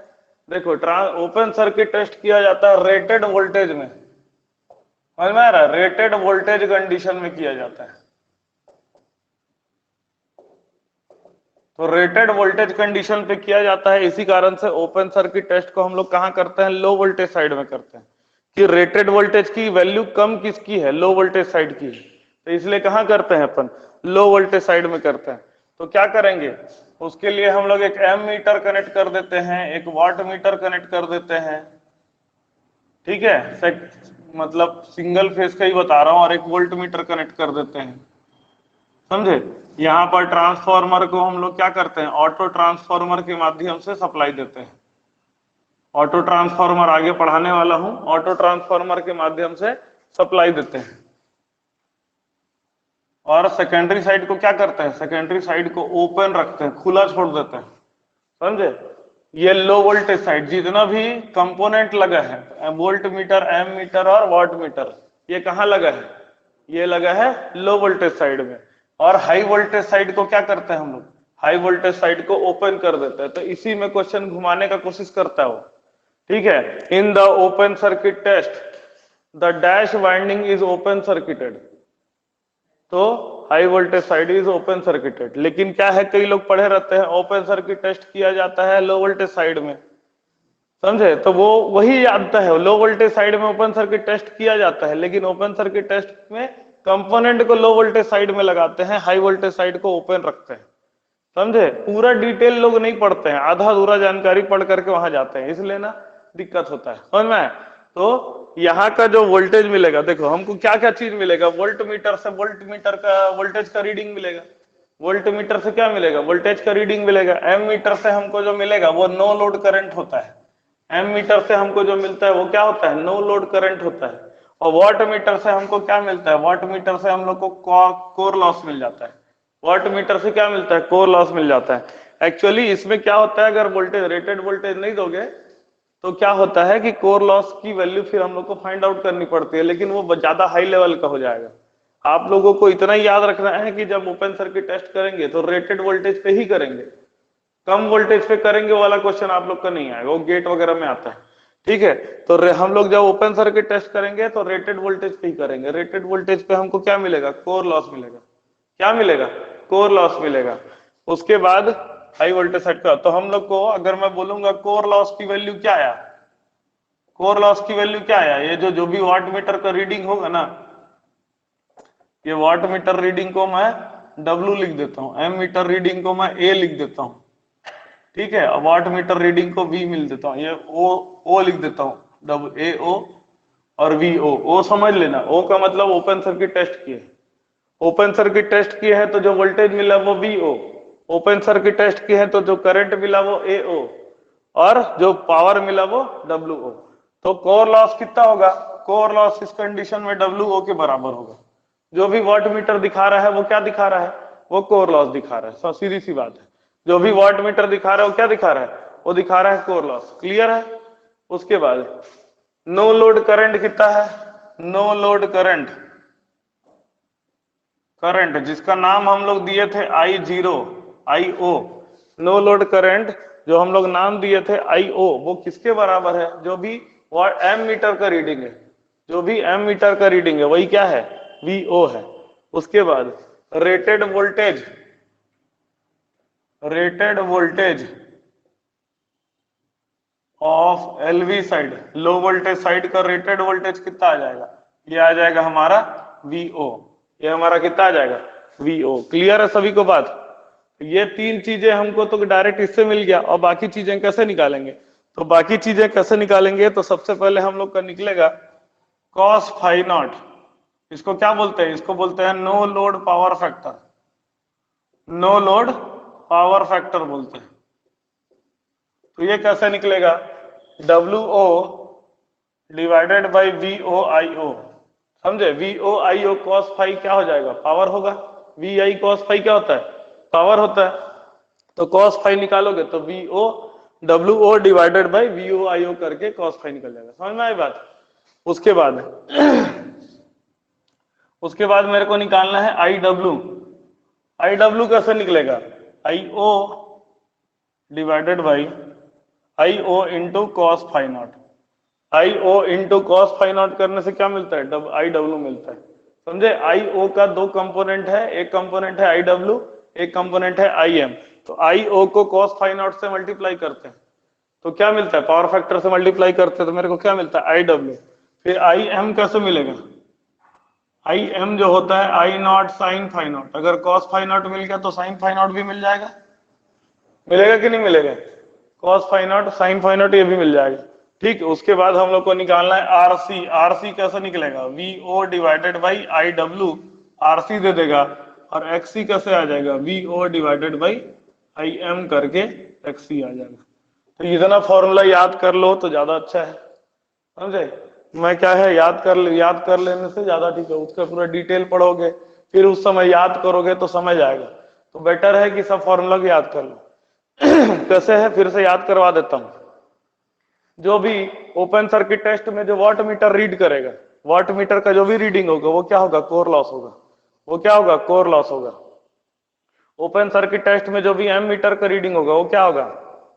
[SPEAKER 1] देखो, ओपन सर्किट टेस्ट किया जाता है रेटेड वोल्टेज में, समझ में आ रहा है? रेटेड वोल्टेज कंडीशन में किया जाता है। तो रेटेड वोल्टेज कंडीशन पे किया जाता है, इसी कारण से ओपन सर्किट टेस्ट को हम लोग कहां करते हैं? लो वोल्टेज साइड में करते हैं, कि रेटेड वोल्टेज की वैल्यू कम किसकी है? लो वोल्टेज साइड की है। तो इसलिए कहां करते हैं अपन? लो वोल्टेज साइड में करते हैं। तो क्या करेंगे उसके लिए? हम लोग एक एम मीटर कनेक्ट कर देते हैं, एक वाट मीटर कनेक्ट कर देते हैं, ठीक है, मतलब सिंगल फेज का ही बता रहा हूं, और एक वोल्ट मीटर कनेक्ट कर देते हैं, समझे। यहां पर ट्रांसफार्मर को हम लोग क्या करते हैं? ऑटो ट्रांसफार्मर के माध्यम से सप्लाई देते हैं। ऑटो ट्रांसफार्मर आगे पढ़ाने वाला हूं, ऑटो ट्रांसफार्मर के माध्यम से सप्लाई देते हैं। और सेकेंडरी साइड को क्या करते हैं? सेकेंडरी साइड को ओपन रखते हैं, खुला छोड़ देते हैं, समझे। ये लो वोल्टेज साइड जितना भी कंपोनेंट लगा है, वोल्ट मीटर, एम मीटर और वाट मीटर, ये कहां लगा है? ये लगा है लो वोल्टेज साइड में। और हाई वोल्टेज साइड को क्या करते हैं हम लोग? हाई वोल्टेज साइड को ओपन कर देता है। तो इसी में क्वेश्चन घुमाने का कोशिश करता है वो, ठीक है। In the open circuit test the dash winding is open circuited, तो high voltage side is open circuited. लेकिन क्या है, कई लोग पढ़े रहते हैं ओपन सर्किट टेस्ट किया जाता है लो वोल्टेज साइड में, समझे, तो वो वही जानता है लो वोल्टेज साइड में ओपन सर्किट टेस्ट किया जाता है, लेकिन ओपन सर्किट टेस्ट में कंपोनेंट को लो वोल्टेज साइड में लगाते हैं, हाई वोल्टेज साइड को ओपन रखते हैं, समझे। पूरा डिटेल लोग नहीं पढ़ते हैं, आधा अधूरा जानकारी पढ़ करके वहां जाते हैं, इसलिए ना दिक्कत होता है, समझ में आया? तो यहाँ का जो वोल्टेज मिलेगा, देखो हमको क्या क्या चीज मिलेगा, वोल्ट मीटर से वोल्ट मीटर का वोल्टेज का रीडिंग मिलेगा, वोल्ट मीटर से क्या मिलेगा, वोल्टेज का रीडिंग मिलेगा। एम मीटर से हमको जो मिलेगा वो नो लोड करंट होता है, एम मीटर से हमको जो मिलता है वो क्या होता है, नो लोड करंट होता है। और वाट मीटर से हमको क्या मिलता है, वाट मीटर से हम लोग को कोर लॉस मिल जाता है, वाट मीटर से क्या मिलता है, कोर लॉस मिल जाता है। एक्चुअली इसमें क्या होता है, अगर वोल्टेज रेटेड वोल्टेज नहीं दोगे तो क्या होता है कि कोर लॉस की वैल्यू फिर हम लोग को फाइंड आउट करनी पड़ती है, लेकिन वो ज्यादा हाई लेवल का हो जाएगा। आप लोगों को इतना ही याद रखना है कि जब ओपन सर्किट टेस्ट करेंगे तो रेटेड वोल्टेज पे ही करेंगे, कम वोल्टेज पे करेंगे वाला क्वेश्चन आप लोग का नहीं आएगा, वो गेट वगैरह में आता है, ठीक है। तो हम लोग जब ओपन सर्किट टेस्ट करेंगे तो रेटेड वोल्टेज पे ही करेंगे, रेटेड वोल्टेज पे हमको क्या मिलेगा, कोर लॉस मिलेगा, क्या मिलेगा, कोर लॉस मिलेगा। उसके बाद हाई वोल्टेज साइड का, तो हम लोग को अगर मैं बोलूंगा कोर लॉस की वैल्यू क्या आया, कोर लॉस की वैल्यू क्या आया, ये जो भी वाट मीटर का रीडिंग होगा ना, ये वाट मीटर रीडिंग को मैं W लिख देता हूं, एम मीटर रीडिंग को मैं A लिख देता हूं, ठीक है। वाट मीटर रीडिंग को V मिल देता हूं, ये O लिख देता हूं, AO और VO। O समझ लेना, O का मतलब ओपन सर्किट टेस्ट किए, ओपन सर्किट टेस्ट किए हैं तो जो वोल्टेज मिला वो VO, ओपन सर्किट टेस्ट किए हैं तो जो करंट मिला वो AO, और जो पावर मिला वो WO। तो कोर लॉस कितना होगा, कोर लॉस इस कंडीशन में WO के बराबर होगा। जो भी वाट मीटर दिखा रहा है वो क्या दिखा रहा है, वो कोर लॉस दिखा रहा है, सीधी सी बात है। जो भी वाट मीटर दिखा रहा है वो क्या दिखा रहा है, वो दिखा रहा है कोर लॉस, क्लियर है। उसके बाद नो लोड करंट कितना है, नो लोड करंट, करंट जिसका नाम हम लोग दिए थे I0 IO, no load current जो हम लोग नाम दिए थे IO, वो किसके बराबर है, जो भी एम मीटर का रीडिंग है, जो भी एम मीटर का रीडिंग है वही क्या है, VO है। उसके बाद rated voltage, rated voltage of LV side, low voltage side का रेटेड वोल्टेज कितना आ जाएगा, ये आ जाएगा हमारा VO, ये हमारा कितना आ जाएगा, VO। क्लियर है सभी को बात। ये तीन चीजें हमको तो डायरेक्ट इससे मिल गया, और बाकी चीजें कैसे निकालेंगे, तो बाकी चीजें कैसे निकालेंगे, तो सबसे पहले हम लोग का निकलेगा कॉस फाई नॉट, इसको क्या बोलते हैं, इसको बोलते हैं no load power factor, no load power factor बोलते हैं। तो ये कैसे निकलेगा, WO डिवाइडेड बाई VOIO, समझे, VOIO कॉस फाई क्या हो जाएगा, पावर होगा, VI कॉस फाई क्या होता है, पावर होता है। तो कॉस फाई निकालोगे तो WO डिवाइडेड बाई VOIO करके कॉस फाई निकल जाएगा, समझ में आई बात। उसके बाद उसके बाद मेरे को निकालना है IW कैसे निकलेगा, IO divided by IO into cos phi naught, IO into cos phi naught करने से क्या मिलता है, IW मिलता है, समझे। IO का दो कंपोनेंट है, एक कंपोनेंट है IW, एक कंपोनेंट है IM। तो IO को कॉस फाई नॉट से मल्टीप्लाई करते हैं तो क्या मिलता है, पावर फैक्टर से मल्टीप्लाई करते हैं तो मेरे को क्या मिलता है, IW। फिर IM कैसे मिलेगा, IM जो होता है I naught sine phi naught, अगर कॉस फाई नॉट मिल गया तो साइन फाई नॉट भी मिल जाएगा, मिलेगा कि नहीं मिलेगा, cos phi naught sine phi naught ये भी मिल जाएगा, ठीक है। उसके बाद हम लोग को निकालना है RC कैसे निकलेगा, VO divided by IW, RC दे देगा, और XC कैसे आ जाएगा, VO डिवाइडेड बाई IM करके XC आ जाएगा। तो इतना फॉर्मूला याद कर लो तो ज्यादा अच्छा है, समझे। मैं क्या है, याद कर लेने से ज्यादा ठीक है, उसका पूरा डिटेल पढ़ोगे फिर उस समय याद करोगे तो समझ आएगा, तो बेटर है कि सब फॉर्मूला को याद कर लो। कैसे है, फिर से याद करवा देता हूं। जो भी ओपन सर्किट टेस्ट में जो वाट मीटर रीड करेगा, वाट मीटर का जो भी रीडिंग होगा वो क्या होगा, कोर लॉस होगा, वो क्या होगा, कोर लॉस होगा। ओपन सर्किट टेस्ट में जो भी एमीटर का रीडिंग होगा वो क्या होगा,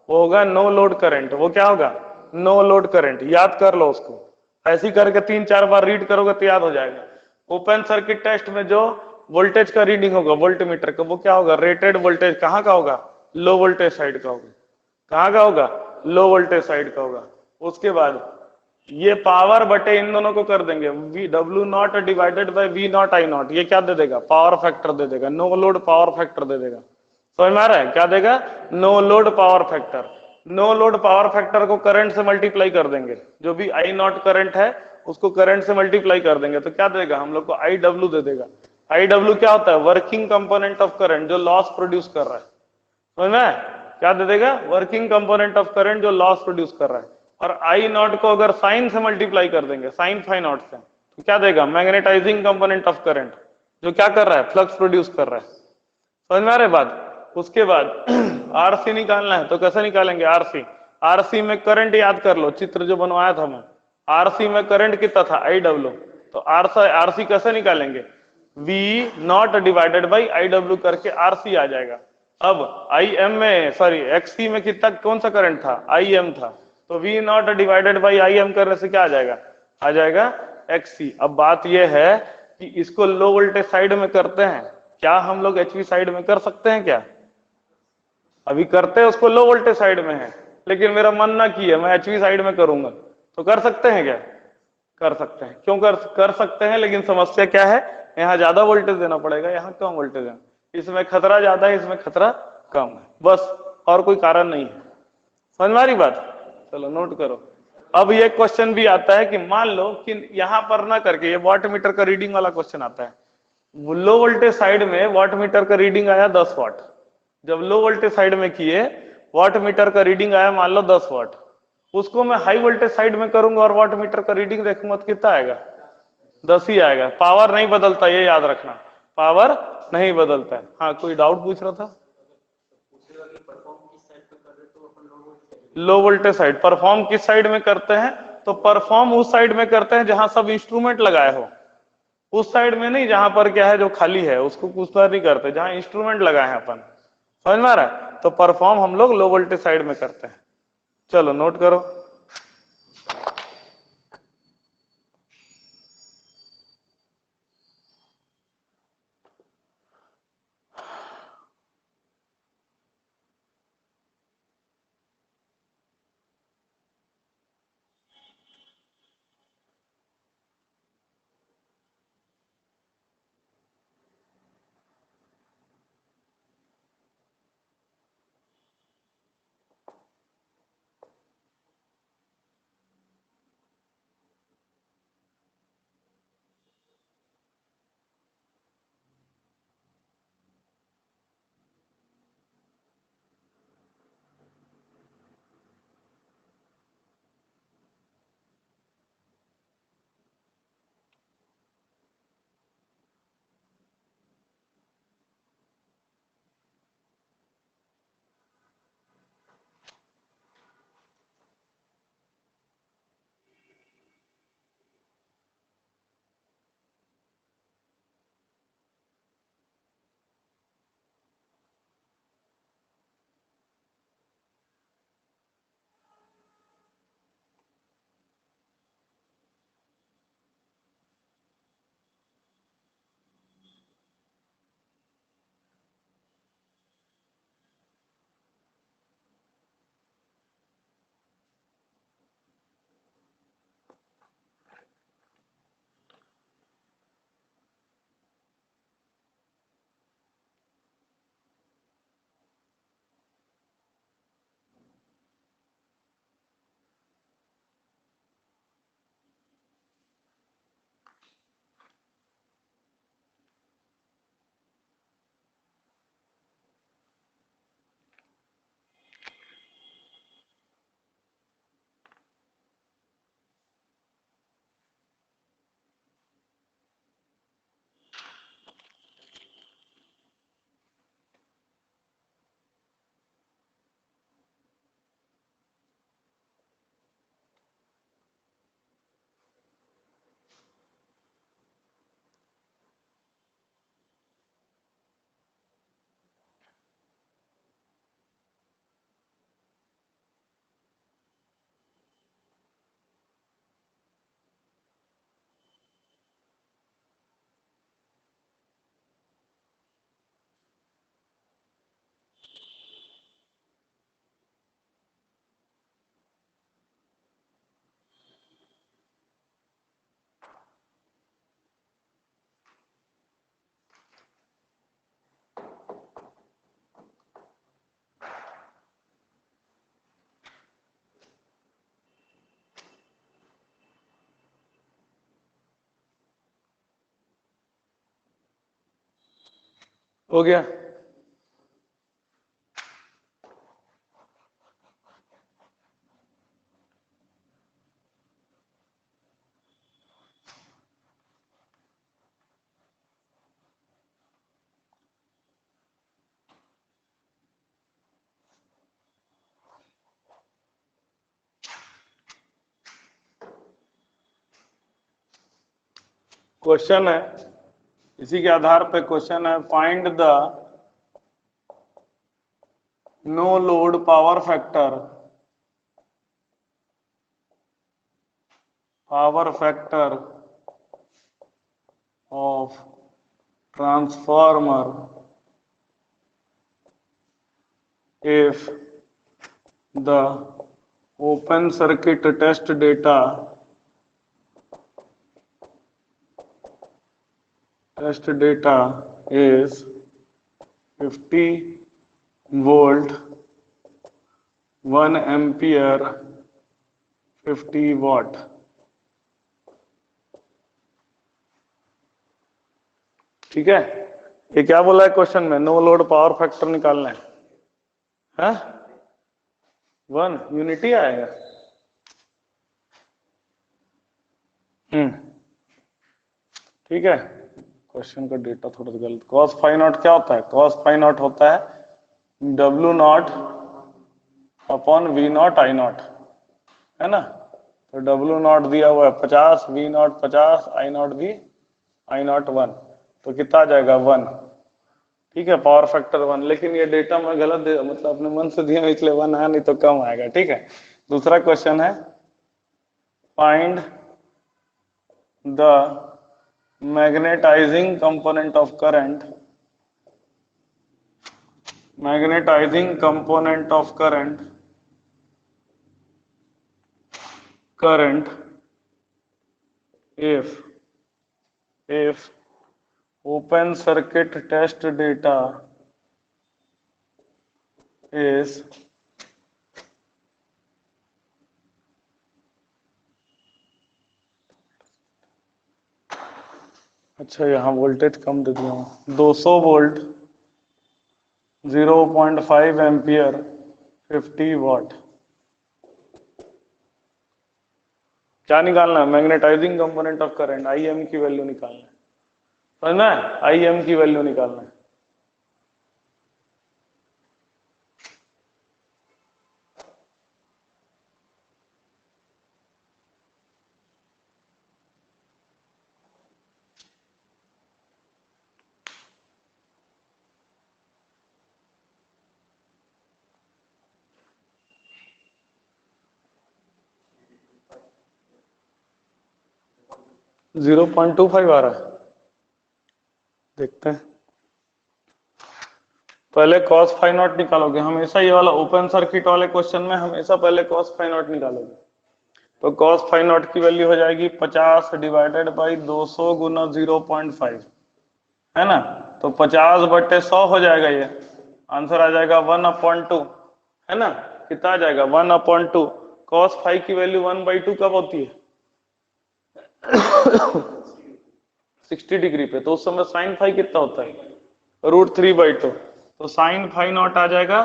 [SPEAKER 1] वो होगा नो लोड करंट। वो क्या होगा, नो लोड करंट। याद कर लो उसको, ऐसे ही करके 3-4 बार रीड करोगे तो याद हो जाएगा। ओपन सर्किट टेस्ट में जो वोल्टेज का रीडिंग होगा वोल्ट मीटर का, वो क्या होगा, रेटेड वोल्टेज। कहाँ का होगा, लो वोल्टेज साइड का होगा। कहाँ का होगा, लो वोल्टेज साइड का होगा। उसके बाद ये पावर बटे इन दोनों को कर देंगे, V W naught divided by V naught I naught. ये क्या दे देगा, पावर फैक्टर दे देगा, नो लोड पावर फैक्टर दे देगा। समझ में आ रहा है, क्या देगा, no load power factor. No load power factor को करंट से मल्टीप्लाई कर देंगे, जो भी आई नॉट करंट है उसको करंट से मल्टीप्लाई कर देंगे तो क्या देगा हम लोग को, आई डब्ल्यू दे देगा। आई डब्ल्यू क्या होता है, वर्किंग कंपोनेंट ऑफ करंट, जो लॉस प्रोड्यूस कर रहा है। समझ में आया? क्या दे देगा, वर्किंग कंपोनेंट ऑफ करंट जो लॉस प्रोड्यूस कर रहा है। और आई नॉट को अगर साइन से मल्टीप्लाई कर देंगे, साइन फाई नॉट से, तो क्या देगा, मैग्नेटाइजिंग कंपोनेंट ऑफ करंट, जो क्या कर रहा है, फ्लक्स प्रोड्यूस कर रहा है। समझ में आ रहा है बात? उसके बाद आरसी निकालना है तो कैसे निकालेंगे, आरसी। आरसी में करंट याद कर लो, चित्र जो बनवाया था मैं, आरसी में करंट कितना था, आई डब्ल्यू। तो आरसी कैसे निकालेंगे, V naught divided by I W करके आरसी आ जाएगा। अब आई एम में, सॉरी एक्ससी में कितना, कौन सा करंट था, आई एम था। तो V naught divided by I M करने से क्या आ जाएगा एक्ससी। अब बात यह है कि इसको लो वोल्टेज साइड में करते हैं, क्या हम लोग एचवी साइड में कर सकते हैं क्या, अभी करते हैं उसको लो वोल्टेज साइड में है, लेकिन मेरा मन ना किया मैं एचवी साइड में करूंगा, तो कर सकते हैं क्या, कर सकते हैं। क्यों कर सकते हैं, लेकिन समस्या क्या है, यहाँ ज्यादा वोल्टेज देना पड़ेगा, यहाँ कम वोल्टेज है। इसमें खतरा ज्यादा है, इसमें खतरा कम है, बस, और कोई कारण नहीं है। समझ में आ रही बात? चलो नोट करो। अब ये क्वेश्चन भी आता है कि मान लो कि यहां पर ना करके, ये वाट मीटर का रीडिंग वाला क्वेश्चन आता है। लो वोल्टेज साइड में वाट मीटर का रीडिंग आया 10 वाट। जब लो वोल्टेज साइड में किए, वाट मीटर का रीडिंग आया मान लो 10 वाट। उसको मैं हाई वोल्टेज साइड में करूंगा और वाट मीटर का रीडिंग देखूंगा तो कितना आएगा, 10 ही आएगा। पावर नहीं बदलता, ये याद रखना, पावर नहीं बदलता है। हाँ कोई डाउट पूछ रहा था, लो वोल्टेज साइड परफॉर्म किस साइड में करते हैं, तो परफॉर्म उस साइड में करते हैं जहां सब इंस्ट्रूमेंट लगाए हो, उस साइड में नहीं जहां पर क्या है जो खाली है, उसको कुछ बार नहीं करते, जहां इंस्ट्रूमेंट लगाए हैं अपन। समझ में आ रहा है? तो परफॉर्म हम लोग लो वोल्टेज साइड में करते हैं। चलो नोट करो। हो गया। क्वेश्चन है, इसी के आधार पे क्वेश्चन है, find the no load power factor of transformer if the open circuit test data is 50 volt 1 ampere 50 watt। ठीक है, ये क्या बोला है क्वेश्चन में, नो लोड पावर फैक्टर निकालना है, 1 यूनिटी आएगा। ठीक है, क्वेश्चन का डेटा थोड़ा सा गलत। कॉस फाई नॉट क्या होता है, कॉस फाई नॉट होता है W naught upon V naught I naught, है ना। तो डब्ल्यू नॉट दिया हुआ है 50, वी नॉट 50, आई नॉट भी आई नॉट 1, तो कितना आ जाएगा 1। ठीक है, पावर फैक्टर 1, लेकिन ये डेटा मैं गलत दे, मतलब अपने मन से दिया इसलिए 1 आया, नहीं तो कम आएगा। ठीक है, दूसरा क्वेश्चन है, find the magnetising component of current, magnetising component of current if open circuit test data is अच्छा, यहाँ वोल्टेज कम दे दिया हूँ, 200 वोल्ट 0.5 एम्पियर 50 वॉट। क्या निकालना है, magnetising component of current, I M की वैल्यू निकालना है, समझना है, आई एम की वैल्यू निकालना है। जीरो 0.25 आ रहा है, देखते हैं। पहले cos फाई नॉट निकालोगे हमेशा, ये वाला ओपन सर्किट वाले क्वेश्चन में हमेशा पहले cos फाई नॉट निकालोगे। तो cos फाई नॉट की वैल्यू हो जाएगी 50 डिवाइडेड बाई 200 गुना 0.5, है ना। तो 50/100 हो जाएगा, ये आंसर आ जाएगा 1/2, है ना। कितना आ जाएगा 1/2। cos फाइव की वैल्यू 1/2 कब होती है 60 डिग्री पे, तो उस समय साइन फाइव कितना होता है √3/2, तो साइन फाइव नॉट आ जाएगा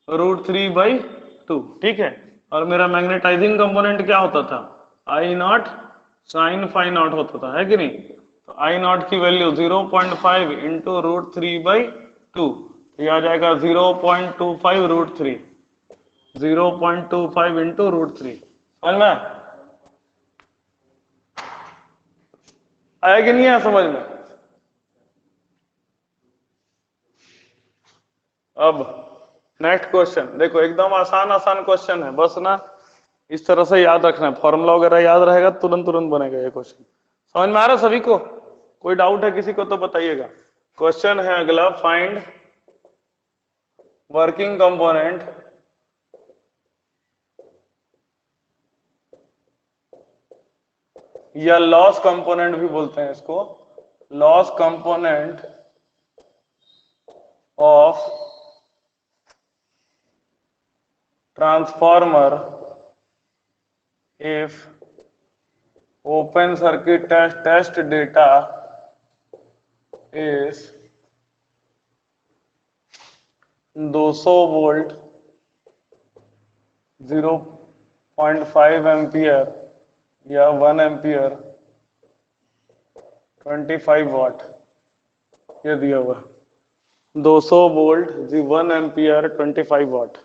[SPEAKER 1] √3/2। ठीक है, और मेरा मैग्नेटाइजिंग कंपोनेंट क्या होता था, आई नॉट साइन फाइव नॉट होता था, है कि नहीं। तो आई नॉट की वैल्यू 0.5 इंटू √3/2, तो ये आ जाएगा 0.25 √3, 0.25 इंटू √3। समझ में आया कि नहीं आया समझ में। अब नेक्स्ट क्वेश्चन देखो, एकदम आसान आसान क्वेश्चन है, बस ना इस तरह से याद रखना है, फॉर्मूला वगैरह याद रहेगा तुरंत तुरंत बनेगा ये क्वेश्चन। समझ में आ रहा है सभी को, कोई डाउट है किसी को तो बताइएगा। क्वेश्चन है अगला, फाइंड वर्किंग कंपोनेंट या लॉस कंपोनेंट भी बोलते हैं इसको, loss component of transformer if open circuit test data is 200 volt 0.5 ampere या 1 एम्पियर 25 वाट, ये दिया हुआ 200 वोल्ट 1 एम्पियर 25 वाट।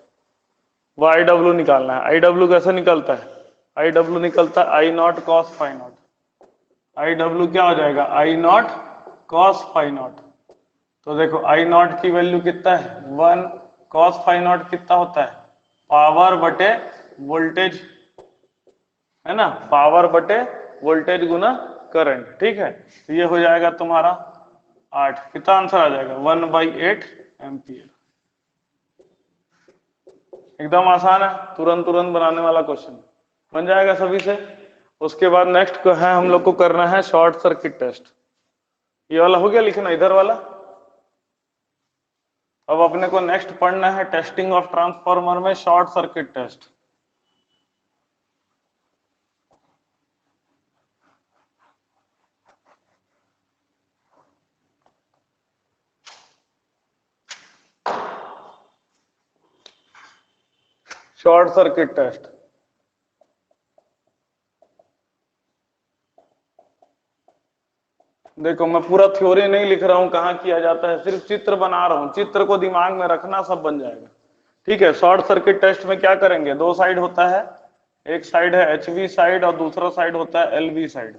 [SPEAKER 1] वो आई डब्ल्यू निकालना है। आई डब्ल्यू कैसे निकलता है? आई डब्ल्यू निकलता है I not cos phi not. I W क्या हो जाएगा? I not cos phi not. तो देखो आई नॉट की वैल्यू कितना है? 1। कॉस फाई नॉट कितना होता है? पावर बटे वोल्टेज, है ना, पावर बटे वोल्टेज गुना करंट, ठीक है। तो ये हो जाएगा तुम्हारा 8। कितना आंसर आ जाएगा? 1/8 एम्पियर। एकदम आसान है, तुरंत तुरंत बनाने वाला क्वेश्चन बन जाएगा सभी से। उसके बाद नेक्स्ट है हम लोग को करना है शॉर्ट सर्किट टेस्ट। ये वाला हो गया लिखना, इधर वाला। अब अपने को नेक्स्ट पढ़ना है टेस्टिंग ऑफ ट्रांसफार्मर में short circuit test. Short circuit test देखो, मैं पूरा थ्योरी नहीं लिख रहा हूं कहाँ किया जाता है, सिर्फ चित्र बना रहा हूं। चित्र को दिमाग में रखना, सब बन जाएगा, ठीक है। शॉर्ट सर्किट टेस्ट में क्या करेंगे? दो साइड होता है, एक साइड है HV साइड और दूसरा साइड होता है LV साइड,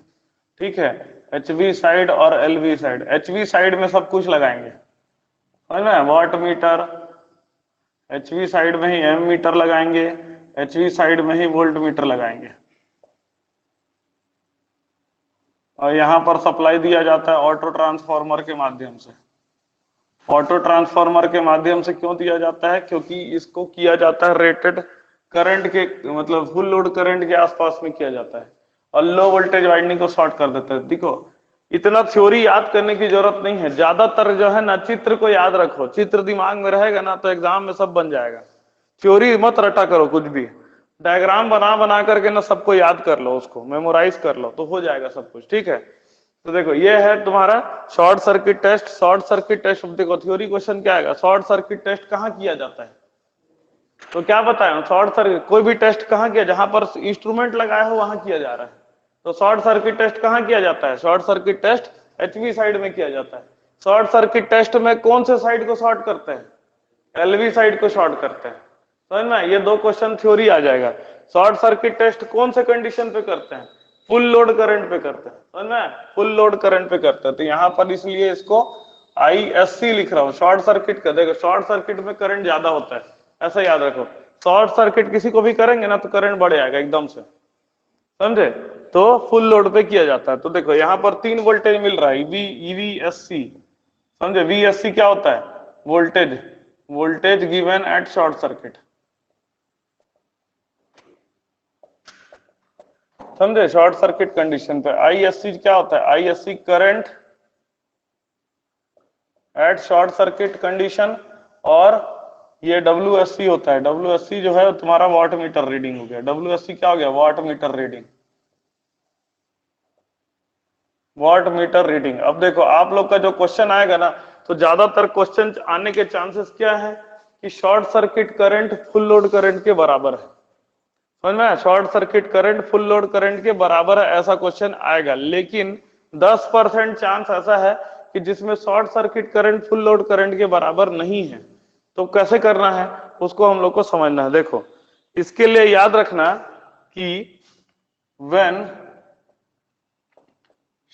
[SPEAKER 1] ठीक है। HV साइड और LV साइड। HV साइड में सब कुछ लगाएंगे, समझ में? वाट मीटर, HV साइड में ही एम मीटर लगाएंगे, HV साइड में ही वोल्ट मीटर लगाएंगे। और यहां पर सप्लाई दिया जाता है ऑटो ट्रांसफार्मर के माध्यम से। ऑटो ट्रांसफार्मर के माध्यम से क्यों दिया जाता है? क्योंकि इसको किया जाता है रेटेड करंट के, मतलब फुल लोड करंट के आसपास में किया जाता है, और लो वोल्टेज वाइंडिंग को शॉर्ट कर देता है। देखो, इतना थ्योरी याद करने की जरूरत नहीं है, ज्यादातर जो है ना, चित्र को याद रखो। चित्र दिमाग में रहेगा ना तो एग्जाम में सब बन जाएगा। थ्योरी मत रटा करो कुछ भी, डायग्राम बना बना करके ना सबको याद कर लो, उसको मेमोराइज कर लो, तो हो जाएगा सब कुछ, ठीक है। तो देखो, ये है तुम्हारा short circuit test. Short circuit test देखो, थ्योरी क्वेश्चन क्या आएगा? शॉर्ट सर्किट टेस्ट कहाँ किया जाता है? तो क्या बताया? शॉर्ट सर्किट कोई भी टेस्ट कहाँ किया? जहां पर इंस्ट्रूमेंट लगाया हो वहां किया जा रहा है। तो शॉर्ट सर्किट टेस्ट कहाँ किया जाता है? Short circuit test HV side में किया जाता है। शॉर्ट सर्किट टेस्ट में कौन से साइड को शॉर्ट करते हैं? LV साइड को शॉर्ट करते हैं, समझ में? ये दो क्वेश्चन थ्योरी आ जाएगा। शॉर्ट सर्किट टेस्ट कौन से कंडीशन पे करते हैं? फुल लोड करंट पे करते हैं, समझ में? फुल लोड करंट पे करते हैं। तो यहाँ पर इसलिए इसको ISC लिख रहा हूँ, शॉर्ट सर्किट का। देखो, शॉर्ट सर्किट में करंट ज्यादा होता है, ऐसा याद रखो। शॉर्ट सर्किट किसी को भी करेंगे ना तो करंट बढ़ जाएगा एकदम से, समझे? तो फुल लोड पे किया जाता है। तो देखो, यहाँ पर 3 वोल्टेज मिल रहा है, EVSC, समझे? VSC क्या होता है? Voltage, voltage given at short circuit, समझे? शॉर्ट सर्किट कंडीशन पे। ISC क्या होता है? ISC current at short circuit condition. और ये WSC होता है। WSC जो है तुम्हारा वाट मीटर रीडिंग हो गया। WSC क्या हो गया? Watt meter reading, watt meter reading. अब देखो, आप लोग का जो क्वेश्चन आएगा ना, तो ज्यादातर क्वेश्चन आने के चांसेस क्या है कि short circuit current full load current के बराबर है, समझ में? Short circuit current full load current के बराबर है, ऐसा क्वेश्चन आएगा। लेकिन 10% चांस ऐसा है कि जिसमें short circuit current full load current के बराबर नहीं है। तो कैसे करना है उसको हम लोग को समझना है। देखो, इसके लिए याद रखना कि when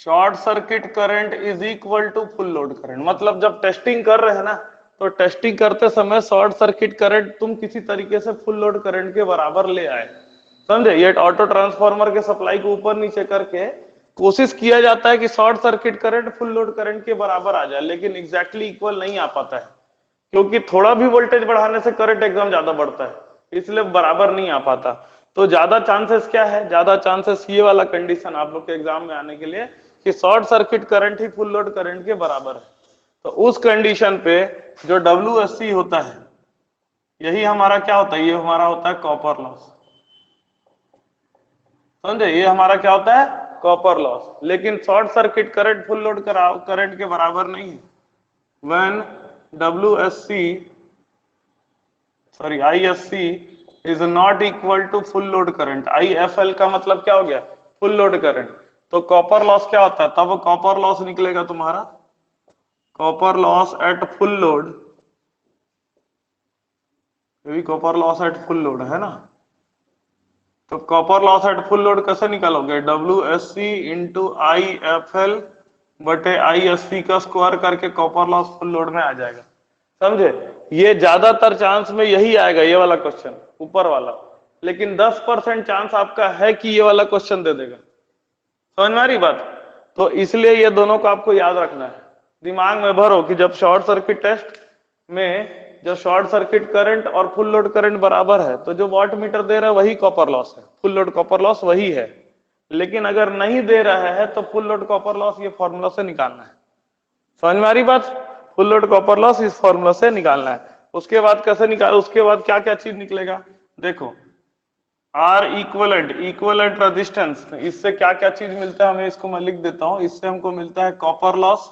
[SPEAKER 1] short circuit current is equal to full load current, मतलब जब टेस्टिंग कर रहे हैं ना, तो टेस्टिंग करते समय शॉर्ट सर्किट करंट तुम किसी तरीके से फुल लोड करंट के बराबर ले आए, समझे? ये ऑटो ट्रांसफार्मर के सप्लाई को ऊपर नीचे करके कोशिश किया जाता है कि short circuit current full load current के बराबर आ जाए, लेकिन एग्जैक्टली इक्वल नहीं आ पाता है, क्योंकि थोड़ा भी वोल्टेज बढ़ाने से करंट एकदम ज्यादा बढ़ता है, इसलिए बराबर नहीं आ पाता। तो ज्यादा चांसेस क्या है? ज्यादा चांसेस ये वाला कंडीशन आप लोग के एग्जाम में आने के लिए कि शॉर्ट सर्किट करंट ही फुल लोड करंट के बराबर है। तो उस कंडीशन पे जो WSC होता है, यही हमारा क्या होता है? ये हमारा होता है कॉपर लॉस, समझे? ये हमारा क्या होता है? Copper loss. लेकिन short circuit current full load current के बराबर नहीं है। When WSC sorry ISC is not equal to full load current. IFL का मतलब क्या हो गया? Full load current. तो कॉपर लॉस क्या होता है? तब कॉपर लॉस निकलेगा तुम्हारा, copper loss at full load, ये भी copper loss at full load है ना। तो copper loss at full load कैसे निकालोगे? WSC इंटू IFL बटे ISC का स्क्वायर करके कॉपर लॉस फुल लोड में आ जाएगा। समझे? ये ज्यादातर चांस में यही आएगा, ये वाला क्वेश्चन ऊपर वाला, लेकिन 10% चांस आपका है कि ये वाला क्वेश्चन दे देगा। समझ में आ रही बात? तो इसलिए ये दोनों को आपको याद रखना है, दिमाग में भरो कि जब शॉर्ट सर्किट टेस्ट में जो शॉर्ट सर्किट करंट और फुल लोड करंट बराबर है, तो जो वाट मीटर दे रहा है वही कॉपर लॉस है, फुल लोड कॉपर लॉस वही है। लेकिन अगर नहीं दे रहा है तो फुल लोड कॉपर लॉस ये फॉर्मूला से निकालना है। समझ में आ रही बात? फुल लोड कॉपर लॉस इस फॉर्मूला से निकालना है। उसके बाद कैसे निकाल, उसके बाद क्या क्या चीज निकलेगा देखो। आर इक्वलेंट, इक्वलेंट रेजिस्टेंस, इससे क्या क्या चीज मिलता है हमें, इसको मैं लिख देता हूं। इससे हमको मिलता है कॉपर लॉस,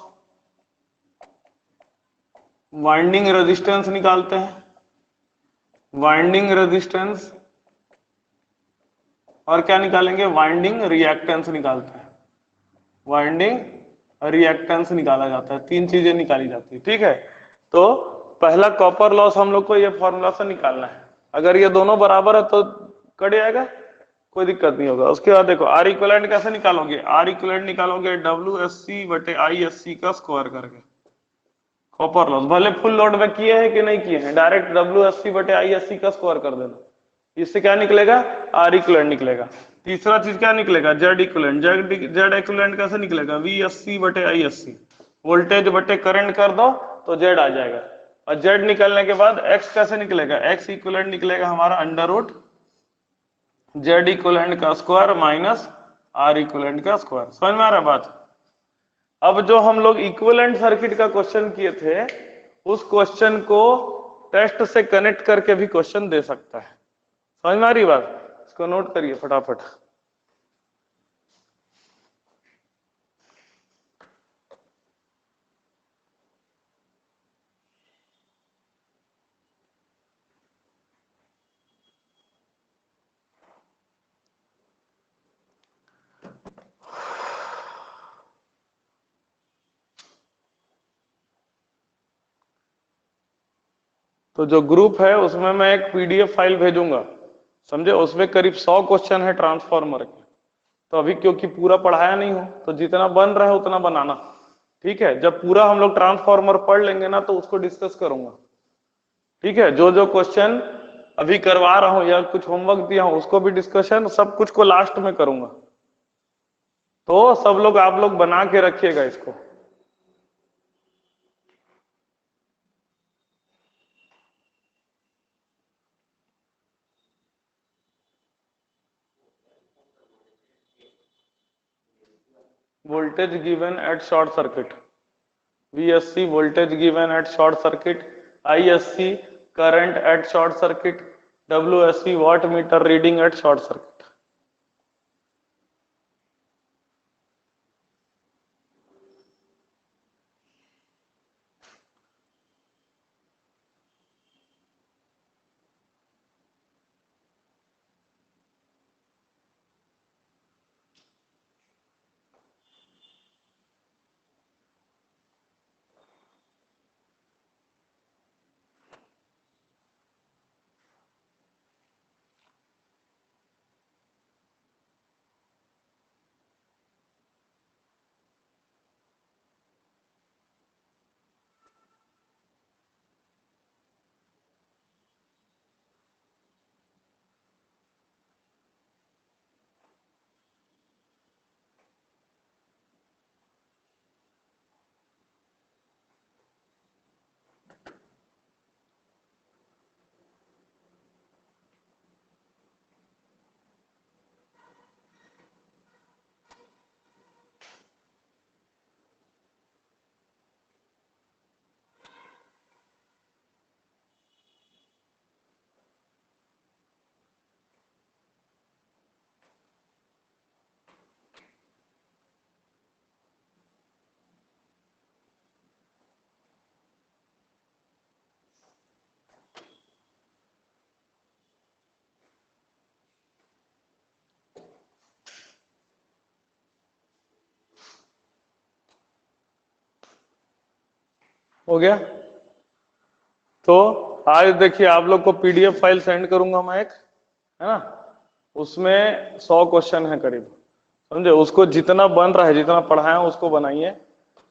[SPEAKER 1] वाइंडिंग रेजिस्टेंस निकालते हैं, वाइंडिंग रेजिस्टेंस, और क्या निकालेंगे? वाइंडिंग रिएक्टेंस निकालते हैं, वाइंडिंग रिएक्टेंस निकाला जाता है। तीन चीजें निकाली जाती है, ठीक है। तो पहला कॉपर लॉस हम लोग को ये फॉर्मूला से निकालना है। अगर ये दोनों बराबर है तो कट जाएगा, कोई दिक्कत नहीं होगा। उसके बाद देखो आर इक्विवेलेंट कैसे निकालोगे? आर इक्विवेलेंट निकालोगे WSC बटे ISC का स्क्वायर करके कॉपर लॉस। भले फुल लोड में किए हैं कि नहीं किए हैं, डायरेक्ट WSC बटे ISC का स्क्वायर कर देना। इससे क्या निकलेगा? आर इक्विवेलेंट निकलेगा। तीसरा चीज क्या निकलेगा? Z equivalent. जेड इक्विवेलेंट कैसे निकलेगा? VSC बटे ISC, वोल्टेज बटे करंट कर दो तो जेड आ जाएगा। और जेड निकलने के बाद एक्स कैसे निकलेगा? एक्स इक्विवेलेंट निकलेगा हमारा अंडर रूट जेड इक्विवेलेंट का स्क्वायर माइनस आर इक्विवेलेंट का स्क्वायर। समझ में आ रहा है बात? अब जो हम लोग इक्विवेलेंट सर्किट का क्वेश्चन किए थे, उस क्वेश्चन को टेस्ट से कनेक्ट करके भी क्वेश्चन दे सकता है। समझ में आ रही बात? इसको नोट करिए फटाफट। तो जो ग्रुप है उसमें मैं एक PDF फाइल भेजूंगा, समझे? उसमें करीब 100 क्वेश्चन है ट्रांसफार्मर के। तो अभी क्योंकि पूरा पढ़ाया नहीं हो तो जितना बन रहा है उतना बनाना, ठीक है। जब पूरा हम लोग ट्रांसफार्मर पढ़ लेंगे ना तो उसको डिस्कस करूंगा, ठीक है। जो जो क्वेश्चन अभी करवा रहा हूं या कुछ होमवर्क दिया हूं उसको भी डिस्कशन, सब कुछ को लास्ट में करूंगा। तो सब लोग आप लोग बना के रखिएगा इसको। voltage given at short circuit, VSC voltage given at short circuit, ISC current at short circuit, WSC watt meter reading at short circuit। हो गया। तो आज देखिए आप लोग को पीडीएफ फाइल सेंड करूंगा मैं एक, है ना, उसमें 100 क्वेश्चन है करीब, समझे। उसको जितना बन रहा है, जितना पढ़ाया हूं उसको बनाइए।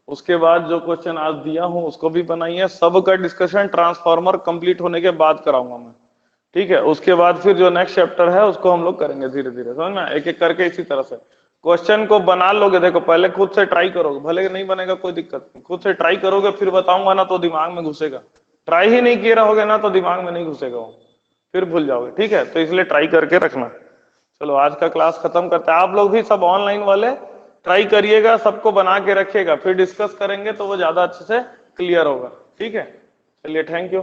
[SPEAKER 1] उसके बाद जो क्वेश्चन आज दिया हूं उसको भी बनाइए। सबका डिस्कशन ट्रांसफार्मर कंप्लीट होने के बाद कराऊंगा मैं, ठीक है। उसके बाद फिर जो नेक्स्ट चैप्टर है उसको हम लोग करेंगे धीरे धीरे, समझ में, एक एक करके इसी तरह से। क्वेश्चन को बना लोगे, देखो पहले खुद से ट्राई करोगे, भले नहीं बनेगा कोई दिक्कत नहीं, खुद से ट्राई करोगे, फिर बताऊंगा ना तो दिमाग में घुसेगा। ट्राई ही नहीं किए रहोगे ना तो दिमाग में नहीं घुसेगा वो, फिर भूल जाओगे, ठीक है। तो इसलिए ट्राई करके रखना। चलो आज का क्लास खत्म करते हैं। आप लोग भी सब ऑनलाइन वाले ट्राई करिएगा, सबको बना के रखिएगा, फिर डिस्कस करेंगे तो वो ज्यादा अच्छे से क्लियर होगा, ठीक है। चलिए, थैंक यू।